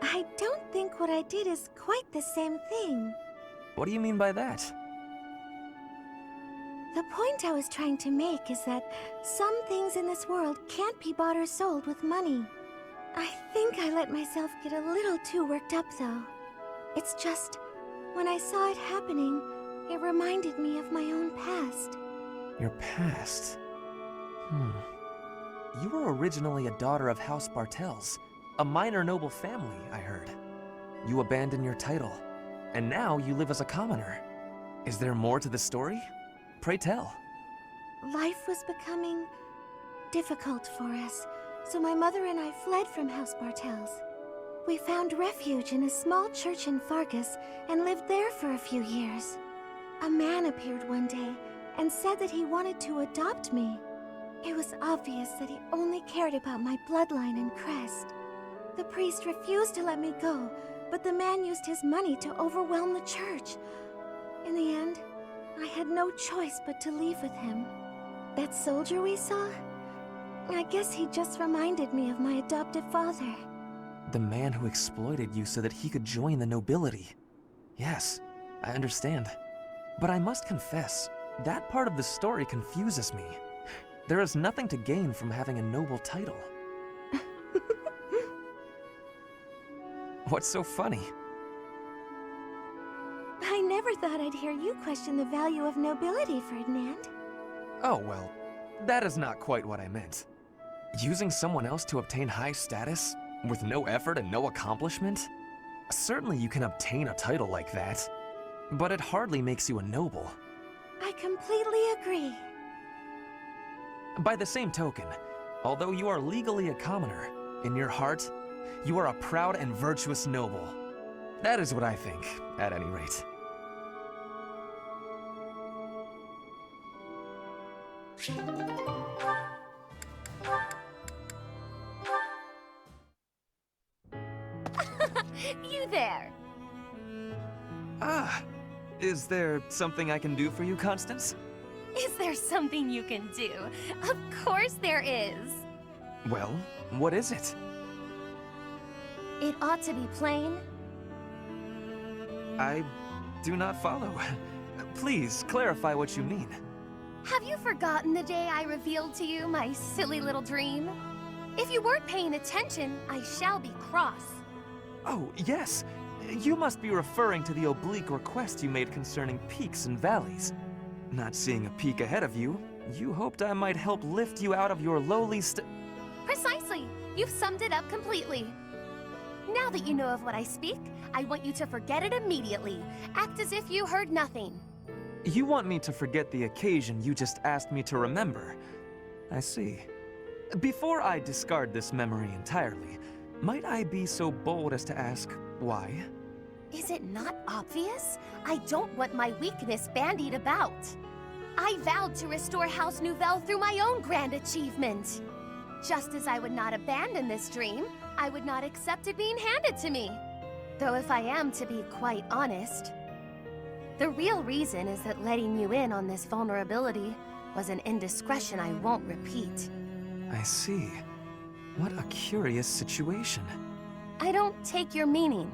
I don't think what I did is quite the same thing. What do you mean by that? The point I was trying to make is that some things in this world can't be bought or sold with money. I think I let myself get a little too worked up, though. It's just, when I saw it happening, it reminded me of my own past. Your past? You were originally a daughter of House Bartels, a minor noble family, I heard. You abandoned your title, and now you live as a commoner. Is there more to the story? Pray tell. Life was becoming difficult for us, so my mother and I fled from House Bartels. We found refuge in a small church in Fargus and lived there for a few years. A man appeared one day and said that he wanted to adopt me. It was obvious that he only cared about my bloodline and crest. The priest refused to let me go, but the man used his money to overwhelm the church. In the end, I had no choice but to leave with him. That soldier we saw? I guess he just reminded me of my adoptive father. The man who exploited you so that he could join the nobility. Yes, I understand. But I must confess, that part of the story confuses me. There is nothing to gain from having a noble title. What's so funny? I never thought I'd hear you question the value of nobility, Ferdinand. Oh, well, that is not quite what I meant. Using someone else to obtain high status, with no effort and no accomplishment? Certainly you can obtain a title like that, but it hardly makes you a noble. I completely agree. By the same token, although you are legally a commoner, in your heart, you are a proud and virtuous noble. That is what I think, at any rate. You there! Ah, is there something I can do for you, Constance? Is there something you can do? Of course there is! Well, what is it? It ought to be plain. I do not follow. Please, clarify what you mean. Have you forgotten the day I revealed to you my silly little dream? If you weren't paying attention, I shall be cross. Oh, yes. You must be referring to the oblique request you made concerning peaks and valleys. Not seeing a peak ahead of you, you hoped I might help lift you out of your lowly Precisely! You've summed it up completely. Now that you know of what I speak, I want you to forget it immediately. Act as if you heard nothing. You want me to forget the occasion you just asked me to remember. I see. Before I discard this memory entirely, might I be so bold as to ask why? Is it not obvious? I don't want my weakness bandied about. I vowed to restore House Nouvelle through my own grand achievement. Just as I would not abandon this dream, I would not accept it being handed to me. Though if I am to be quite honest, the real reason is that letting you in on this vulnerability was an indiscretion I won't repeat. I see. What a curious situation. I don't take your meaning.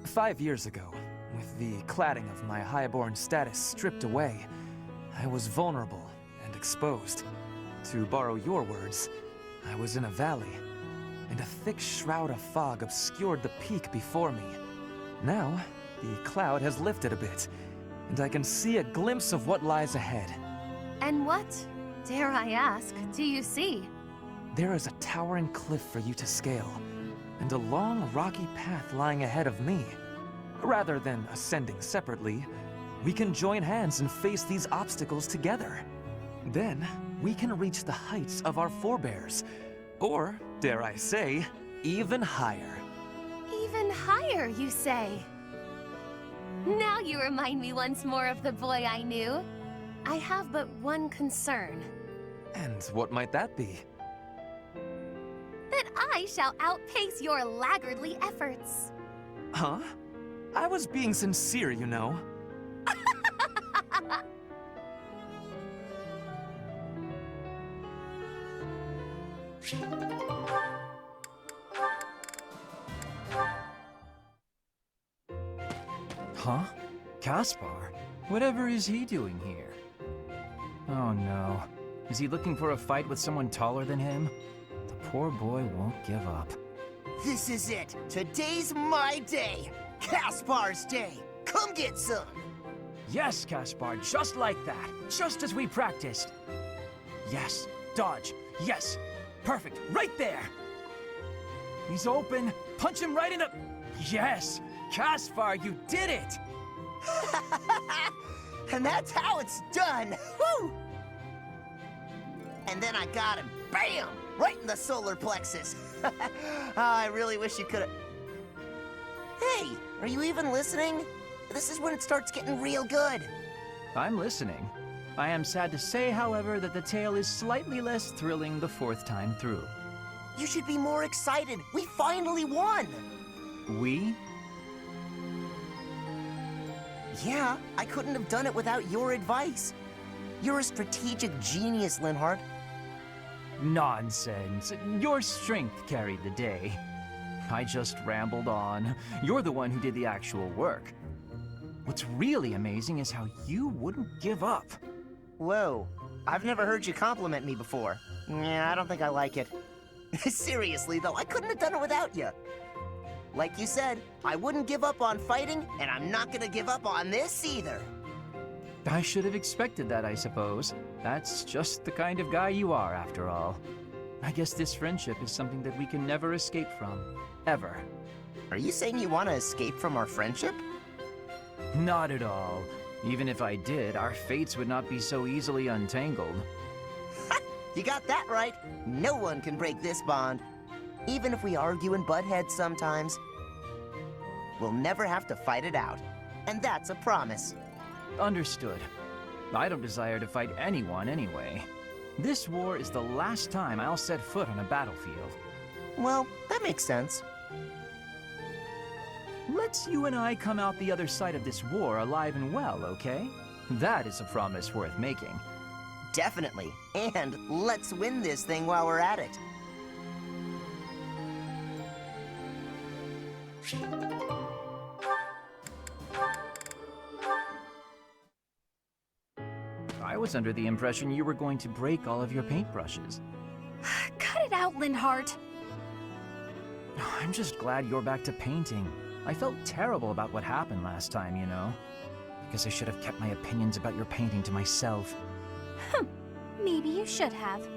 5 years ago, with the cladding of my highborn status stripped away, I was vulnerable and exposed. To borrow your words, I was in a valley, and a thick shroud of fog obscured the peak before me. Now, the cloud has lifted a bit, and I can see a glimpse of what lies ahead. And what, dare I ask, do you see? There is a towering cliff for you to scale, and a long, rocky path lying ahead of me. Rather than ascending separately, we can join hands and face these obstacles together. Then, we can reach the heights of our forebears, or, dare I say, even higher. Even higher, you say? Now you remind me once more of the boy I knew. I have but one concern. And what might that be? That I shall outpace your laggardly efforts. Huh? I was being sincere, you know. Huh? Caspar? Whatever is he doing here? Oh no. Is he looking for a fight with someone taller than him? The poor boy won't give up. This is it. Today's my day. Caspar's day. Come get some. Yes, Caspar, just like that. Just as we practiced. Yes, dodge. Yes. Perfect. Right there. He's open. Punch him right in the... Yes! Caspar, you did it! And that's how it's done. Woo! And then I got him. Bam! Right in the solar plexus. Oh, I really wish you could've... Hey, are you even listening? This is when it starts getting real good. I'm listening. I am sad to say, however, that the tale is slightly less thrilling the fourth time through. You should be more excited. We finally won. We? Yeah, I couldn't have done it without your advice. You're a strategic genius, Linhardt. Nonsense. Your strength carried the day. I just rambled on. You're the one who did the actual work. What's really amazing is how you wouldn't give up. Whoa, I've never heard you compliment me before. Yeah, I don't think I like it. Seriously, though, I couldn't have done it without you. Like you said, I wouldn't give up on fighting, and I'm not gonna give up on this either. I should have expected that, I suppose. That's just the kind of guy you are, after all. I guess this friendship is something that we can never escape from. Ever. Are you saying you want to escape from our friendship? Not at all. Even if I did, our fates would not be so easily untangled. You got that right. No one can break this bond. Even if we argue and butt heads sometimes, we'll never have to fight it out. And that's a promise. Understood. I don't desire to fight anyone anyway. This war is the last time I'll set foot on a battlefield. Well, that makes sense. Let's you and I come out the other side of this war alive and well, okay? That is a promise worth making. Definitely. And let's win this thing while we're at it. I was under the impression you were going to break all of your paintbrushes. Cut it out, Linhardt. I'm just glad you're back to painting. I felt terrible about what happened last time, you know. Because I should have kept my opinions about your painting to myself. Maybe you should have.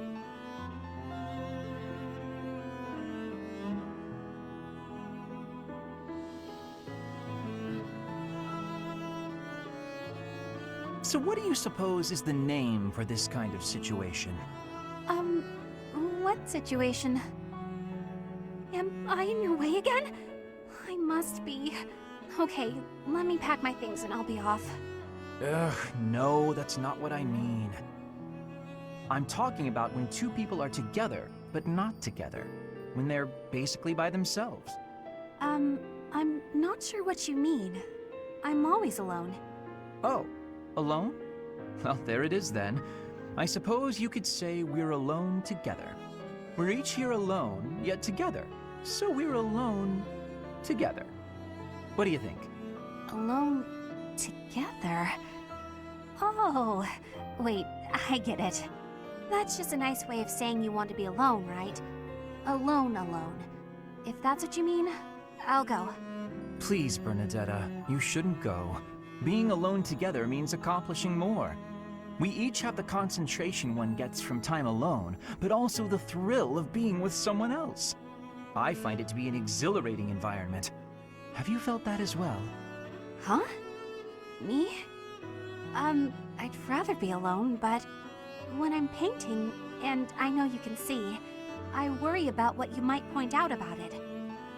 So what do you suppose is the name for this kind of situation? What situation? Am I in your way again? I must be. Okay, let me pack my things and I'll be off. Ugh, no, that's not what I mean. I'm talking about when two people are together, but not together. When they're basically by themselves. I'm not sure what you mean. I'm always alone. Oh, alone? Well, there it is then. I suppose you could say we're alone together. We're each here alone, yet together. So we're alone together. What do you think? Alone together? Oh, wait, I get it. That's just a nice way of saying you want to be alone, right? Alone. If that's what you mean, I'll go. Please, Bernadetta, you shouldn't go. Being alone together means accomplishing more. We each have the concentration one gets from time alone, but also the thrill of being with someone else. I find it to be an exhilarating environment. Have you felt that as well? Huh? Me? I'd rather be alone, but when I'm painting, and I know you can see, I worry about what you might point out about it.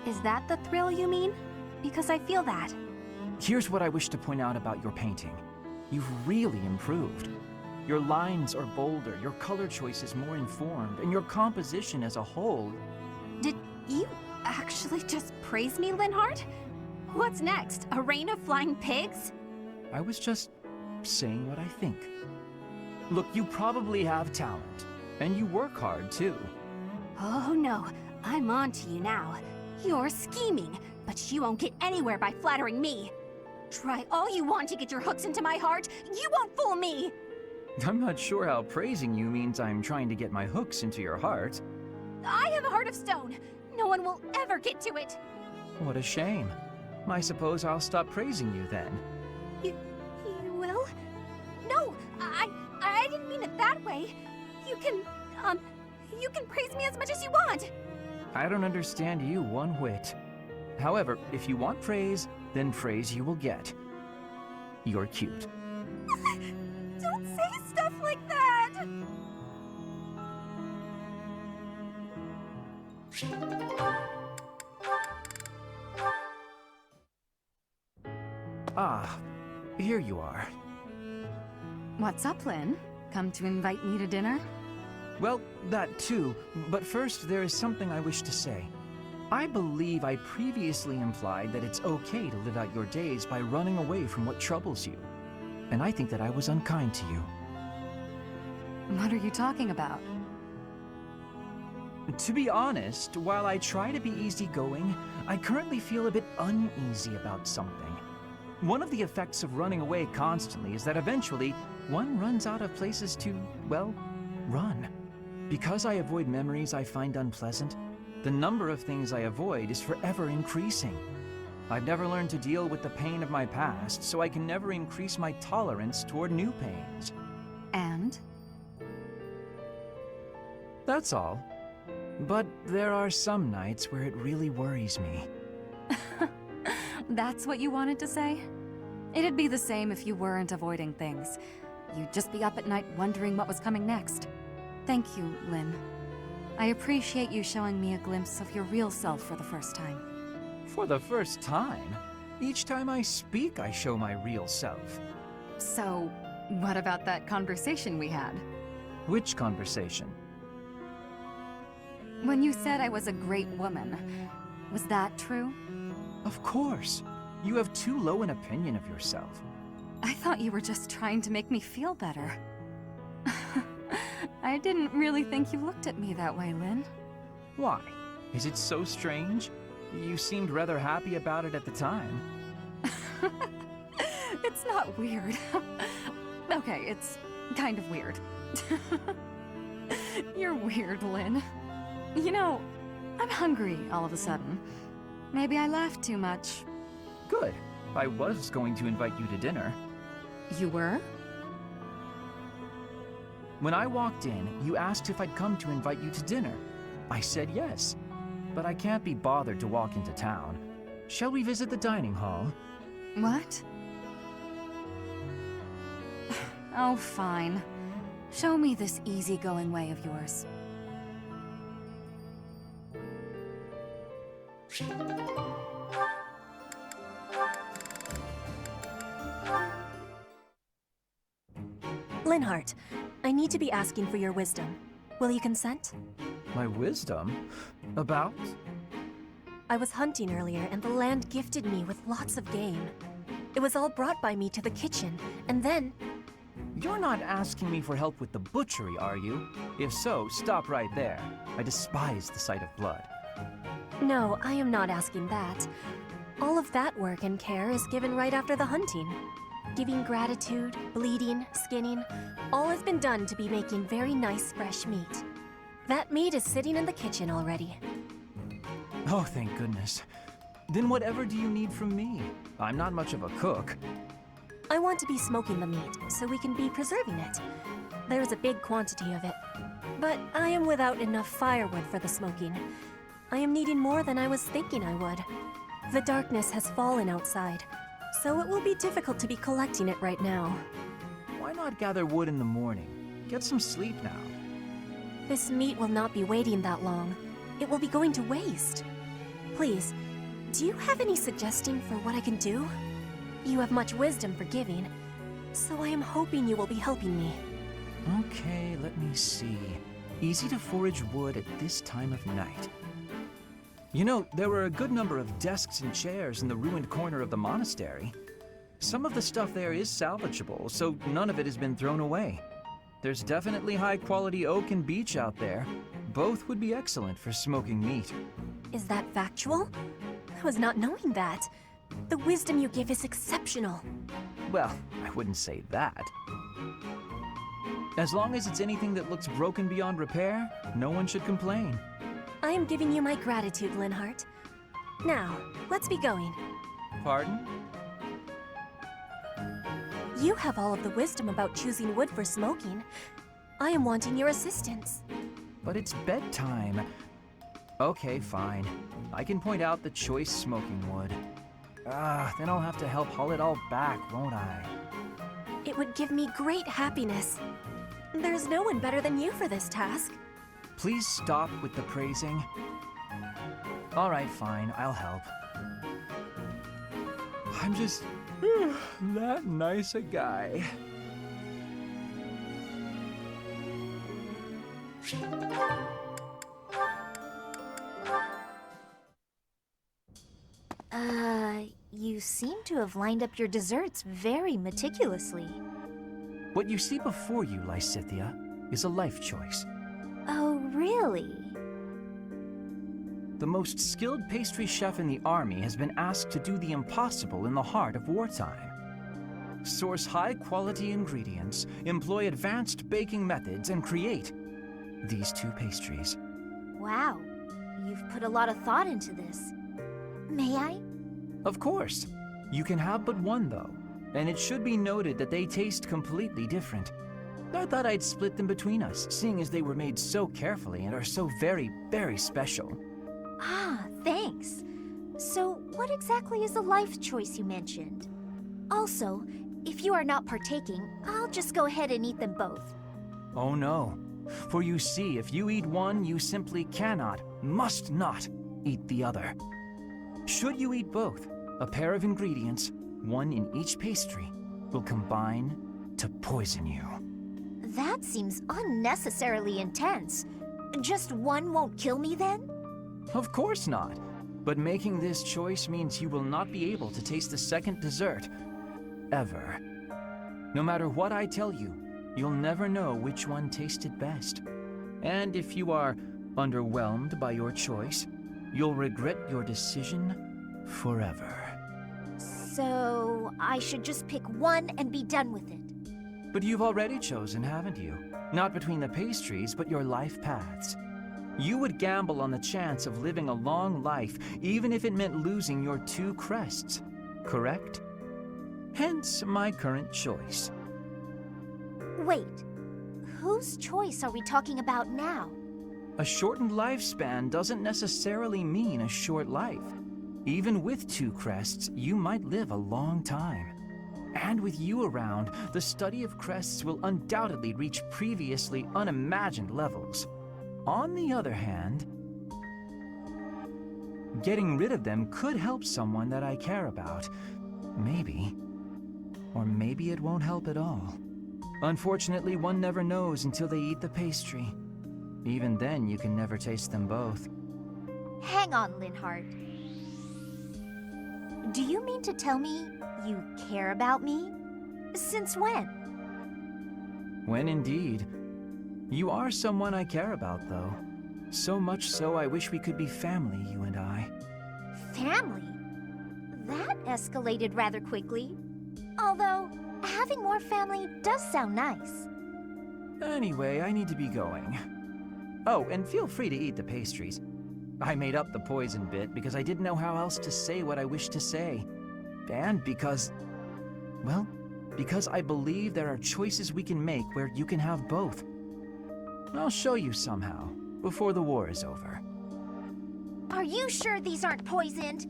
Is that the thrill you mean? Because I feel that. Here's what I wish to point out about your painting. You've really improved. Your lines are bolder, your color choice is more informed, and your composition as a whole... Did you actually just praise me, Linhardt? What's next? A rain of flying pigs? I was just saying what I think. Look, you probably have talent, and you work hard, too. Oh no, I'm on to you now. You're scheming, but you won't get anywhere by flattering me. Try all you want to get your hooks into my heart, you won't fool me! I'm not sure how praising you means I'm trying to get my hooks into your heart. I have a heart of stone. No one will ever get to it. What a shame. I suppose I'll stop praising you then. You will? No, I didn't mean it that way. You can praise me as much as you want. I don't understand you one whit. However, if you want praise, then praise you will get. You're cute. Don't say stuff like that! Ah, here you are. What's up, Lynn? Come to invite me to dinner? Well, that too, but first there is something I wish to say. I believe I previously implied that it's okay to live out your days by running away from what troubles you. And I think that I was unkind to you. What are you talking about? To be honest, while I try to be easygoing, I currently feel a bit uneasy about something. One of the effects of running away constantly is that eventually one runs out of places to, well, run. Because I avoid memories I find unpleasant, the number of things I avoid is forever increasing. I've never learned to deal with the pain of my past, so I can never increase my tolerance toward new pains. And? That's all. But there are some nights where it really worries me. That's what you wanted to say? It'd be the same if you weren't avoiding things. You'd just be up at night wondering what was coming next. Thank you, Lynn. I appreciate you showing me a glimpse of your real self for the first time. For the first time? Each time I speak, I show my real self. So, what about that conversation we had? Which conversation? When you said I was a great woman, was that true? Of course. You have too low an opinion of yourself. I thought you were just trying to make me feel better. I didn't really think you looked at me that way, Lynn. Why? Is it so strange? You seemed rather happy about it at the time. It's not weird. Okay, it's kind of weird. You're weird, Lynn. You know, I'm hungry all of a sudden. Maybe I laughed too much. Good. I was going to invite you to dinner. You were? When I walked in, you asked if I'd come to invite you to dinner. I said yes, but I can't be bothered to walk into town. Shall we visit the dining hall? What? Oh, fine. Show me this easygoing way of yours. Linhardt, I need to be asking for your wisdom. Will you consent? My wisdom? About? I was hunting earlier and the land gifted me with lots of game. It was all brought by me to the kitchen, and then... You're not asking me for help with the butchery, are you? If so, stop right there. I despise the sight of blood. No, I am not asking that. All of that work and care is given right after the hunting. Giving gratitude, bleeding, skinning, all has been done to be making very nice fresh meat. That meat is sitting in the kitchen already. Oh, thank goodness. Then whatever do you need from me? I'm not much of a cook. I want to be smoking the meat, so we can be preserving it. There's a big quantity of it. But I am without enough firewood for the smoking. I am needing more than I was thinking I would. The darkness has fallen outside, so it will be difficult to be collecting it right now. Why not gather wood in the morning? Get some sleep now. This meat will not be waiting that long. It will be going to waste. Please, do you have any suggestion for what I can do? You have much wisdom for giving, so I am hoping you will be helping me. Okay, let me see. Easy to forage wood at this time of night. You know, there were a good number of desks and chairs in the ruined corner of the monastery. Some of the stuff there is salvageable, so none of it has been thrown away. There's definitely high-quality oak and beech out there. Both would be excellent for smoking meat. Is that factual? I was not knowing that. The wisdom you give is exceptional. Well, I wouldn't say that. As long as it's anything that looks broken beyond repair, no one should complain. I am giving you my gratitude, Linhart. Now, let's be going. Pardon? You have all of the wisdom about choosing wood for smoking. I am wanting your assistance. But it's bedtime. Okay, fine. I can point out the choice smoking wood. Then I'll have to help haul it all back, won't I? It would give me great happiness. There's no one better than you for this task. Please stop with the praising. All right, fine, I'll help. I'm just that nice a guy. You seem to have lined up your desserts very meticulously. What you see before you, Lysithea, is a life choice. Oh, really? The most skilled pastry chef in the army has been asked to do the impossible in the heart of wartime. Source high-quality ingredients, employ advanced baking methods, and create these two pastries. Wow, you've put a lot of thought into this. May I? Of course. You can have but one, though, and it should be noted that they taste completely different. I thought I'd split them between us, seeing as they were made so carefully and are so very, very special. Ah, thanks. So, what exactly is the life choice you mentioned? Also, if you are not partaking, I'll just go ahead and eat them both. Oh no. For you see, if you eat one, you simply cannot, must not, eat the other. Should you eat both, a pair of ingredients, one in each pastry, will combine to poison you. That seems unnecessarily intense. Just one won't kill me then? Of course not. But making this choice means you will not be able to taste the second dessert. Ever. No matter what I tell you, you'll never know which one tasted best. And if you are underwhelmed by your choice, you'll regret your decision forever. So, I should just pick one and be done with it. But you've already chosen, haven't you? Not between the pastries, but your life paths. You would gamble on the chance of living a long life, even if it meant losing your two crests, correct? Hence my current choice. Wait, whose choice are we talking about now? A shortened lifespan doesn't necessarily mean a short life. Even with two crests, you might live a long time. And with you around, the study of crests will undoubtedly reach previously unimagined levels. On the other hand, getting rid of them could help someone that I care about. Maybe. Or maybe it won't help at all. Unfortunately, one never knows until they eat the pastry. Even then, you can never taste them both. Hang on, Linhart. Do you mean to tell me you care about me? Since when? When indeed. You are someone I care about, though. So much so I wish we could be family, you and I. Family? That escalated rather quickly. Although, having more family does sound nice. Anyway, I need to be going. Oh, and feel free to eat the pastries. I made up the poison bit because I didn't know how else to say what I wished to say. And because, well, because I believe there are choices we can make where you can have both. I'll show you somehow, before the war is over. Are you sure these aren't poisoned?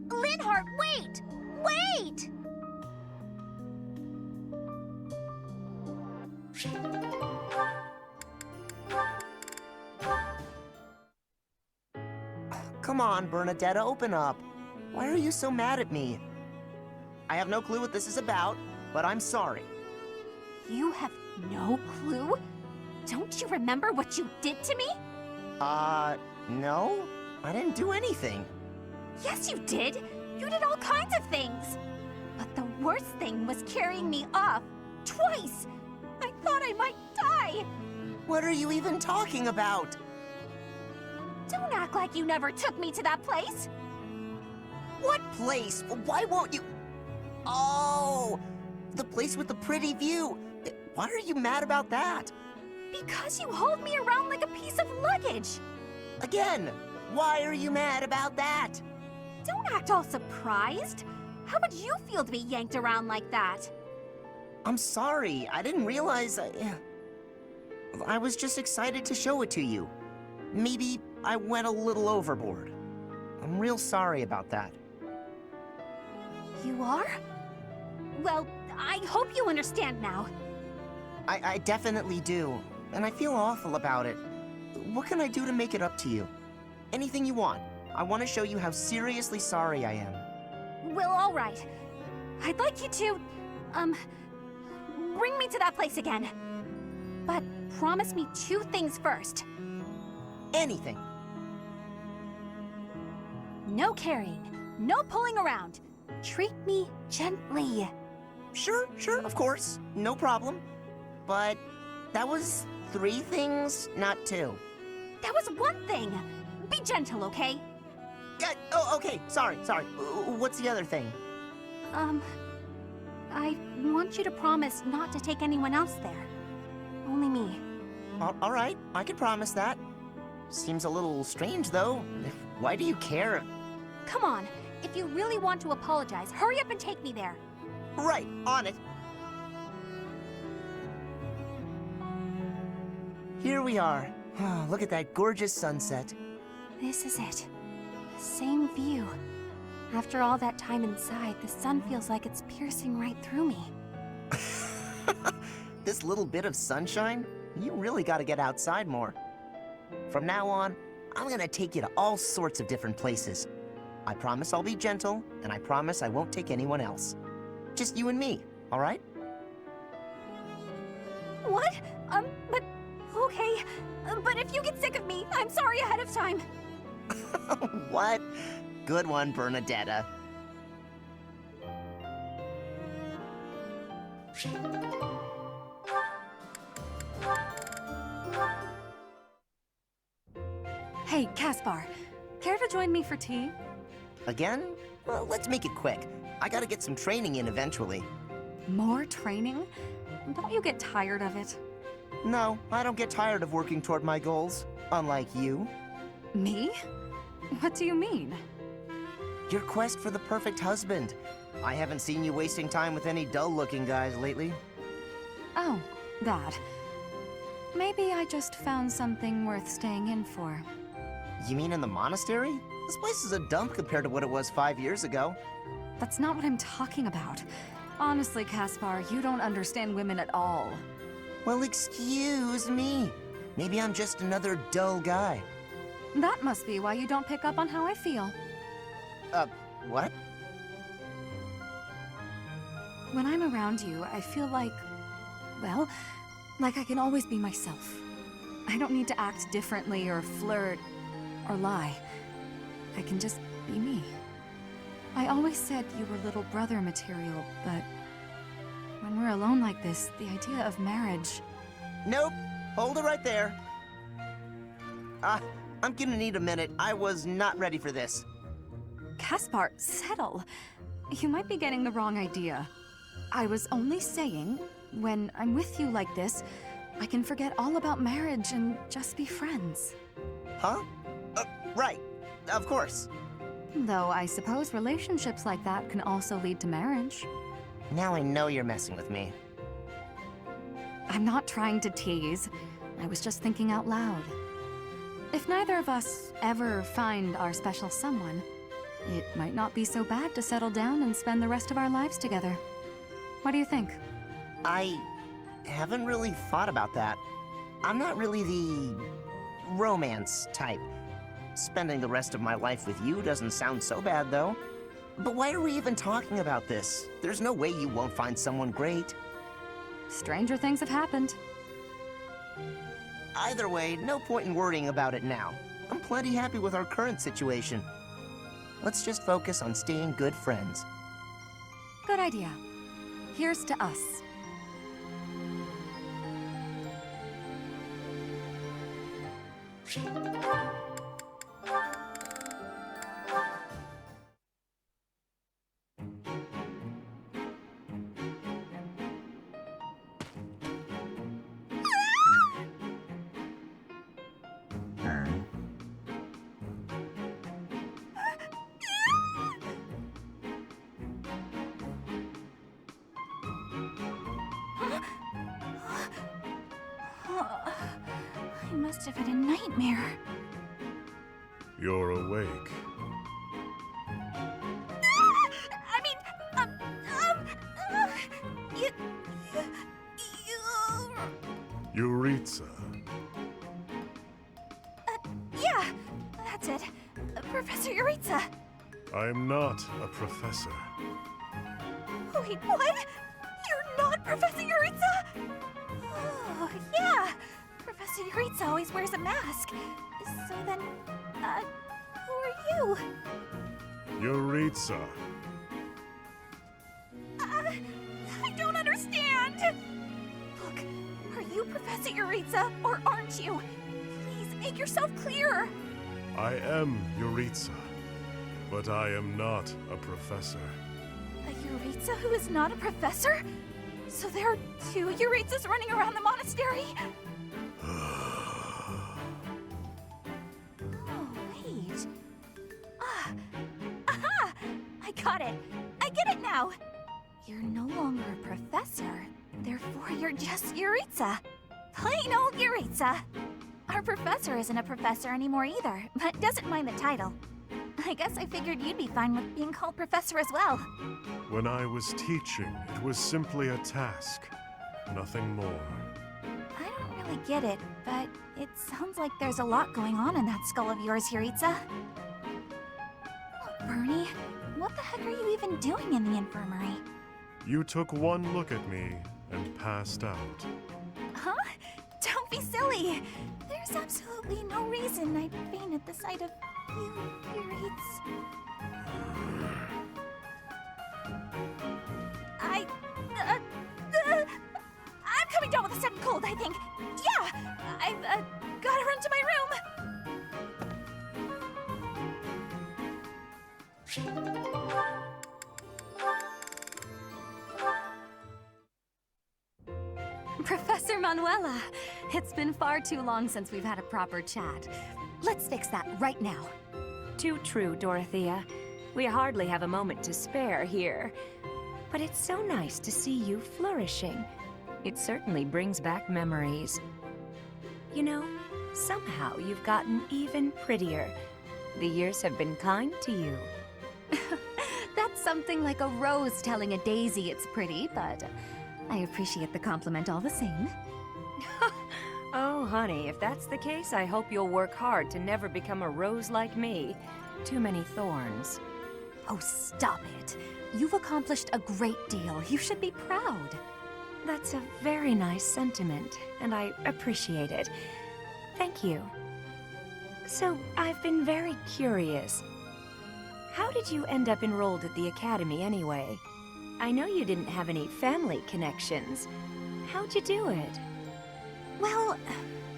Linhart, wait! Wait! Come on, Bernadetta, open up. Why are you so mad at me? I have no clue what this is about, but I'm sorry. You have No clue? Don't you remember what you did to me? No. I didn't do anything. Yes, you did. You did all kinds of things. But the worst thing was carrying me off. Twice! I thought I might die. What are you even talking about? Don't act like you never took me to that place. What place? Why won't you? Oh, the place with the pretty view. Why are you mad about that? Because you hauled me around like a piece of luggage. Again, why are you mad about that? Don't act all surprised. How would you feel to be yanked around like that? I'm sorry. I didn't realize I was just excited to show it to you. Maybe I went a little overboard. I'm real sorry about that. You are? Well, I hope you understand now. I definitely do, and I feel awful about it. What can I do to make it up to you? Anything you want. I want to show you how seriously sorry I am. Well, all right. I'd like you to, bring me to that place again. But promise me 2 things first. Anything. No carrying, no pulling around. Treat me gently. Sure, of course. No problem. But that was 3 things, not 2. That was 1 thing. Be gentle, okay? Oh, okay. Sorry. What's the other thing? I want you to promise not to take anyone else there. Only me. All right, I can promise that. Seems a little strange, though. Why do you care? Come on. If you really want to apologize, hurry up and take me there. Right, on it. Here we are. Look at that gorgeous sunset. This is it. The same view. After all that time inside, the sun feels like it's piercing right through me. This little bit of sunshine? You really gotta get outside more. From now on, I'm gonna take you to all sorts of different places. I promise I'll be gentle, and I promise I won't take anyone else. Just you and me, all right? What? But... okay. But if you get sick of me, I'm sorry ahead of time. What? Good one, Bernadetta. Hey, Caspar. Care to join me for tea? Again? Well, let's make it quick. I gotta get some training in eventually. More training? Don't you get tired of it? No, I don't get tired of working toward my goals, unlike you. Me? What do you mean? Your quest for the perfect husband. I haven't seen you wasting time with any dull-looking guys lately. Oh, that. Maybe I just found something worth staying in for. You mean in the monastery? This place is a dump compared to what it was 5 years ago. That's not what I'm talking about. Honestly, Caspar, you don't understand women at all. Well, excuse me. Maybe I'm just another dull guy. That must be why you don't pick up on how I feel. What? When I'm around you, I feel like, well, like I can always be myself. I don't need to act differently or flirt or lie. I can just be me. I always said you were little brother material, but when we're alone like this, the idea of marriage... Nope. Hold it right there. I'm gonna need a minute. I was not ready for this. Caspar, settle. You might be getting the wrong idea. I was only saying, when I'm with you like this, I can forget all about marriage and just be friends. Huh? Right. Of course. Though I suppose relationships like that can also lead to marriage. Now I know you're messing with me. I'm not trying to tease. I was just thinking out loud. If neither of us ever find our special someone, it might not be so bad to settle down and spend the rest of our lives together. What do you think? I haven't really thought about that. I'm not really the romance type. Spending the rest of my life with you doesn't sound so bad, though. But why are we even talking about this? There's no way you won't find someone great. stranger things have happened. Either way, no point in worrying about it now. I'm plenty happy with our current situation. Let's just focus on staying good friends. Good idea. Here's to us. I must have had a nightmare. You're awake. I mean, you... Yuritsa. Yeah, that's it. Professor Yuritsa. I'm not a professor. Wait, what? You're not Professor Yuritsa? Oh, yeah. Professor Yuritsa always wears a mask. So then, who are you? Yuritsa. I don't understand. Look, are you Professor Yuritsa, or aren't you? Please make yourself clear. I am Yuritsa, but I am not a professor. A Yuritsa who is not a professor? So there are two Yuritsas running around the monastery? Oh, wait. Aha! I got it. I get it now. You're no longer a professor. Therefore, you're just Yuritsa. Plain old Yuritsa. Our professor isn't a professor anymore either, but doesn't mind the title. I guess I figured you'd be fine with being called professor as well. When I was teaching, it was simply a task, nothing more. I don't really get it, but it sounds like there's a lot going on in that skull of yours, Yuritsa. Look, Bernie, what the heck are you even doing in the infirmary? You took one look at me and passed out. Huh? Don't be silly! There's absolutely no reason I'd faint at the sight of you, Yuritsa. I'm coming down with a sudden cold, I think. Yeah! I've gotta run to my room. Professor Manuela, it's been far too long since we've had a proper chat. Let's fix that right now. Too true, Dorothea. We hardly have a moment to spare here. But it's so nice to see you flourishing. It certainly brings back memories. You know, somehow you've gotten even prettier. The years have been kind to you. That's something like a rose telling a daisy it's pretty, but I appreciate the compliment all the same. Oh, honey, if that's the case, I hope you'll work hard to never become a rose like me. Too many thorns. Oh, stop it. You've accomplished a great deal. You should be proud. That's a very nice sentiment, and I appreciate it. Thank you. So, I've been very curious. How did you end up enrolled at the academy anyway? I know you didn't have any family connections. How'd you do it? Well,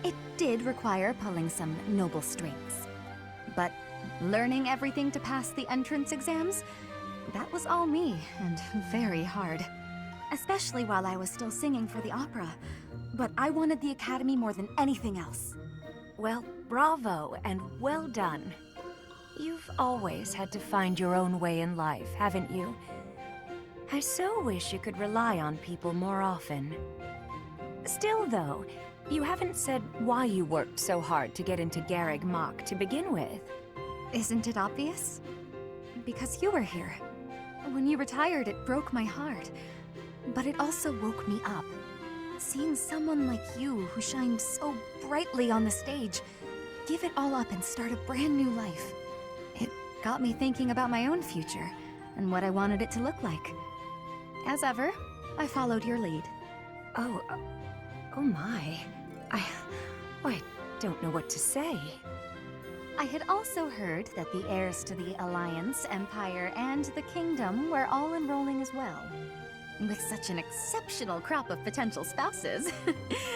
it did require pulling some noble strings. But learning everything to pass the entrance exams, that was all me, and very hard. Especially while I was still singing for the opera. But I wanted the academy more than anything else. Well, bravo, and well done. You've always had to find your own way in life, haven't you? I so wish you could rely on people more often. Still, though, you haven't said why you worked so hard to get into Garreg Mach to begin with. Isn't it obvious? Because you were here. When you retired, it broke my heart. But it also woke me up. Seeing someone like you, who shined so brightly on the stage, give it all up and start a brand new life. It got me thinking about my own future, and what I wanted it to look like. As ever, I followed your lead. Oh my. I don't know what to say. I had also heard that the heirs to the Alliance, Empire, and the Kingdom were all enrolling as well. With such an exceptional crop of potential spouses,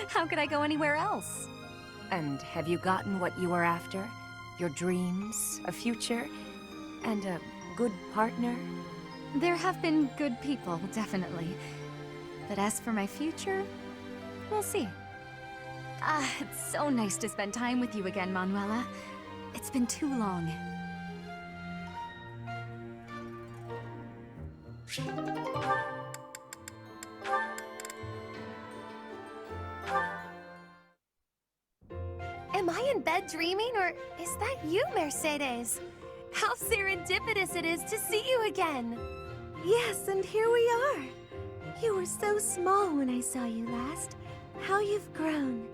how could I go anywhere else? And have you gotten what you were after? Your dreams, a future, and a good partner? There have been good people, definitely. But as for my future, we'll see. It's so nice to spend time with you again, Manuela. It's been too long. Am I in bed dreaming, or is that you, Mercedes? How serendipitous it is to see you again! Yes, and here we are. You were so small when I saw you last. How you've grown.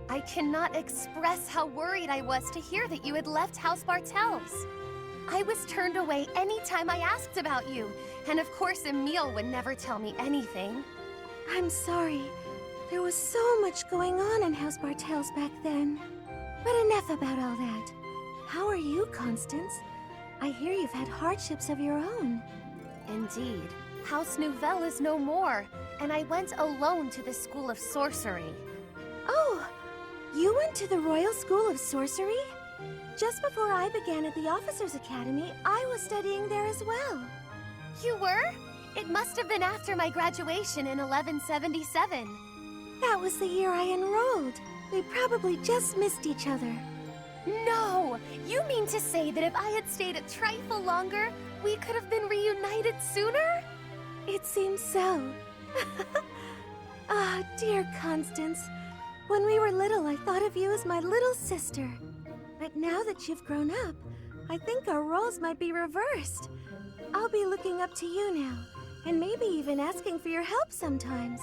I cannot express how worried I was to hear that you had left House Bartels. I was turned away any time I asked about you, and of course Emile would never tell me anything. I'm sorry. There was so much going on in House Bartels back then. But enough about all that. How are you, Constance? I hear you've had hardships of your own. Indeed. House Nouvelle is no more, and I went alone to the School of Sorcery. Oh, you went to the Royal School of Sorcery? Just before I began at the Officers' Academy, I was studying there as well. You were? It must have been after my graduation in 1177. That was the year I enrolled. We probably just missed each other. No! You mean to say that if I had stayed a trifle longer, we could have been reunited sooner? It seems so. Ah, dear Constance. When we were little, I thought of you as my little sister. But now that you've grown up, I think our roles might be reversed. I'll be looking up to you now, and maybe even asking for your help sometimes.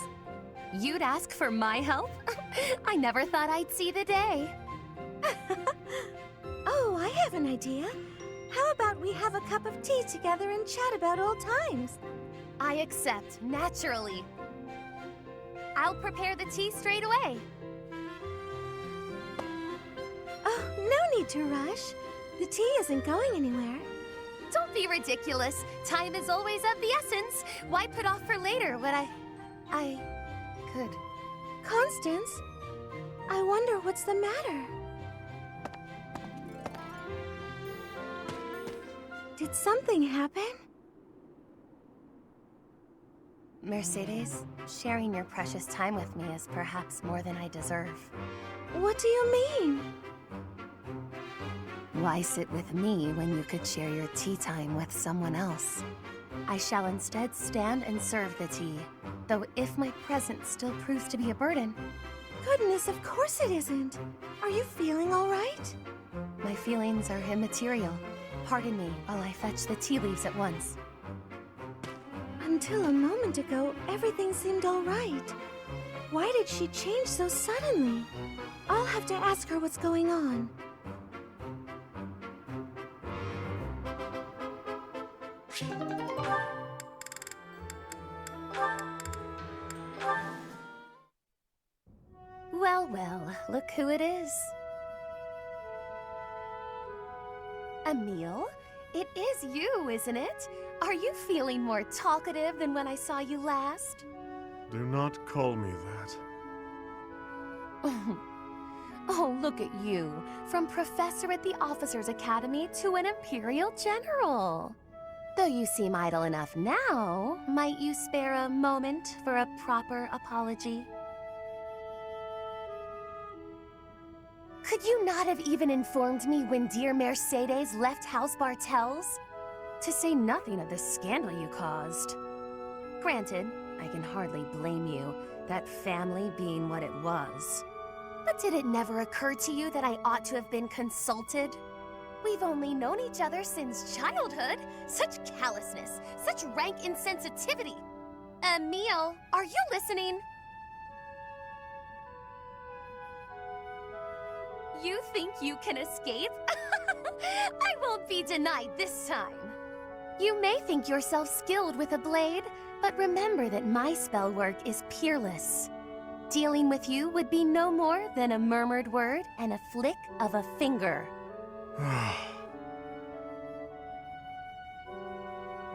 You'd ask for my help? I never thought I'd see the day. Oh, I have an idea. How about we have a cup of tea together and chat about old times? I accept, naturally. I'll prepare the tea straight away. Oh, no need to rush. The tea isn't going anywhere. Don't be ridiculous. Time is always of the essence. Why put off for later what I could? Constance, I wonder what's the matter. Did something happen? Mercedes, sharing your precious time with me is perhaps more than I deserve. What do you mean? Why sit with me when you could share your tea time with someone else? I shall instead stand and serve the tea, though if my presence still proves to be a burden. Goodness, of course it isn't. Are you feeling all right? My feelings are immaterial. Pardon me while I fetch the tea leaves at once. Until a moment ago, everything seemed all right. Why did she change so suddenly? I'll have to ask her what's going on. Well, well, look who it is. Emile, it is you, isn't it? Are you feeling more talkative than when I saw you last? Do not call me that. Oh, look at you. From professor at the Officers' Academy to an Imperial General. Though you seem idle enough now, might you spare a moment for a proper apology? Could you not have even informed me when dear Mercedes left House Bartels? To say nothing of the scandal you caused. Granted, I can hardly blame you, that family being what it was. But did it never occur to you that I ought to have been consulted? We've only known each other since childhood. Such callousness, such rank insensitivity. Emile, are you listening? You think you can escape? I won't be denied this time. You may think yourself skilled with a blade, but remember that my spell work is peerless. Dealing with you would be no more than a murmured word and a flick of a finger.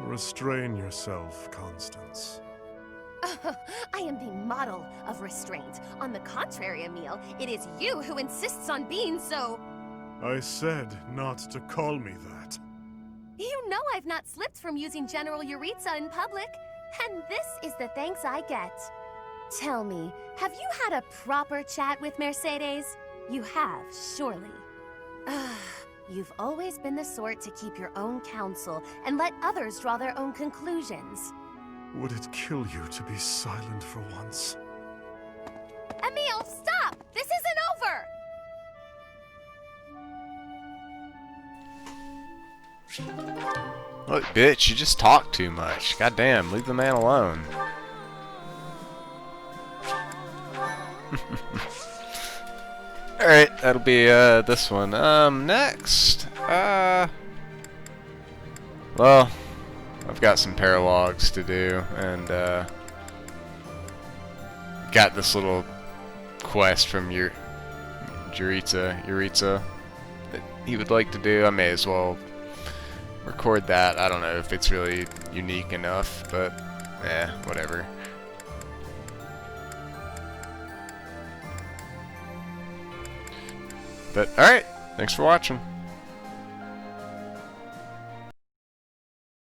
Restrain yourself, Constance. I am the model of restraint. On the contrary, Emil, it is you who insists on being so... I said not to call me that. You know I've not slipped from using General Yuritsa in public, and this is the thanks I get. Tell me, have you had a proper chat with Mercedes? You have, surely. You've always been the sort to keep your own counsel and let others draw their own conclusions. Would it kill you to be silent for once? Emil, stop! This isn't over! Look, bitch, you just talk too much. Goddamn, leave the man alone. Alright, that'll be this one. Next. Well, I've got some paralogs to do, and got this little quest from Yuritsa that he would like to do. I may as well record that. I don't know if it's really unique enough, but whatever. But alright, thanks for watching.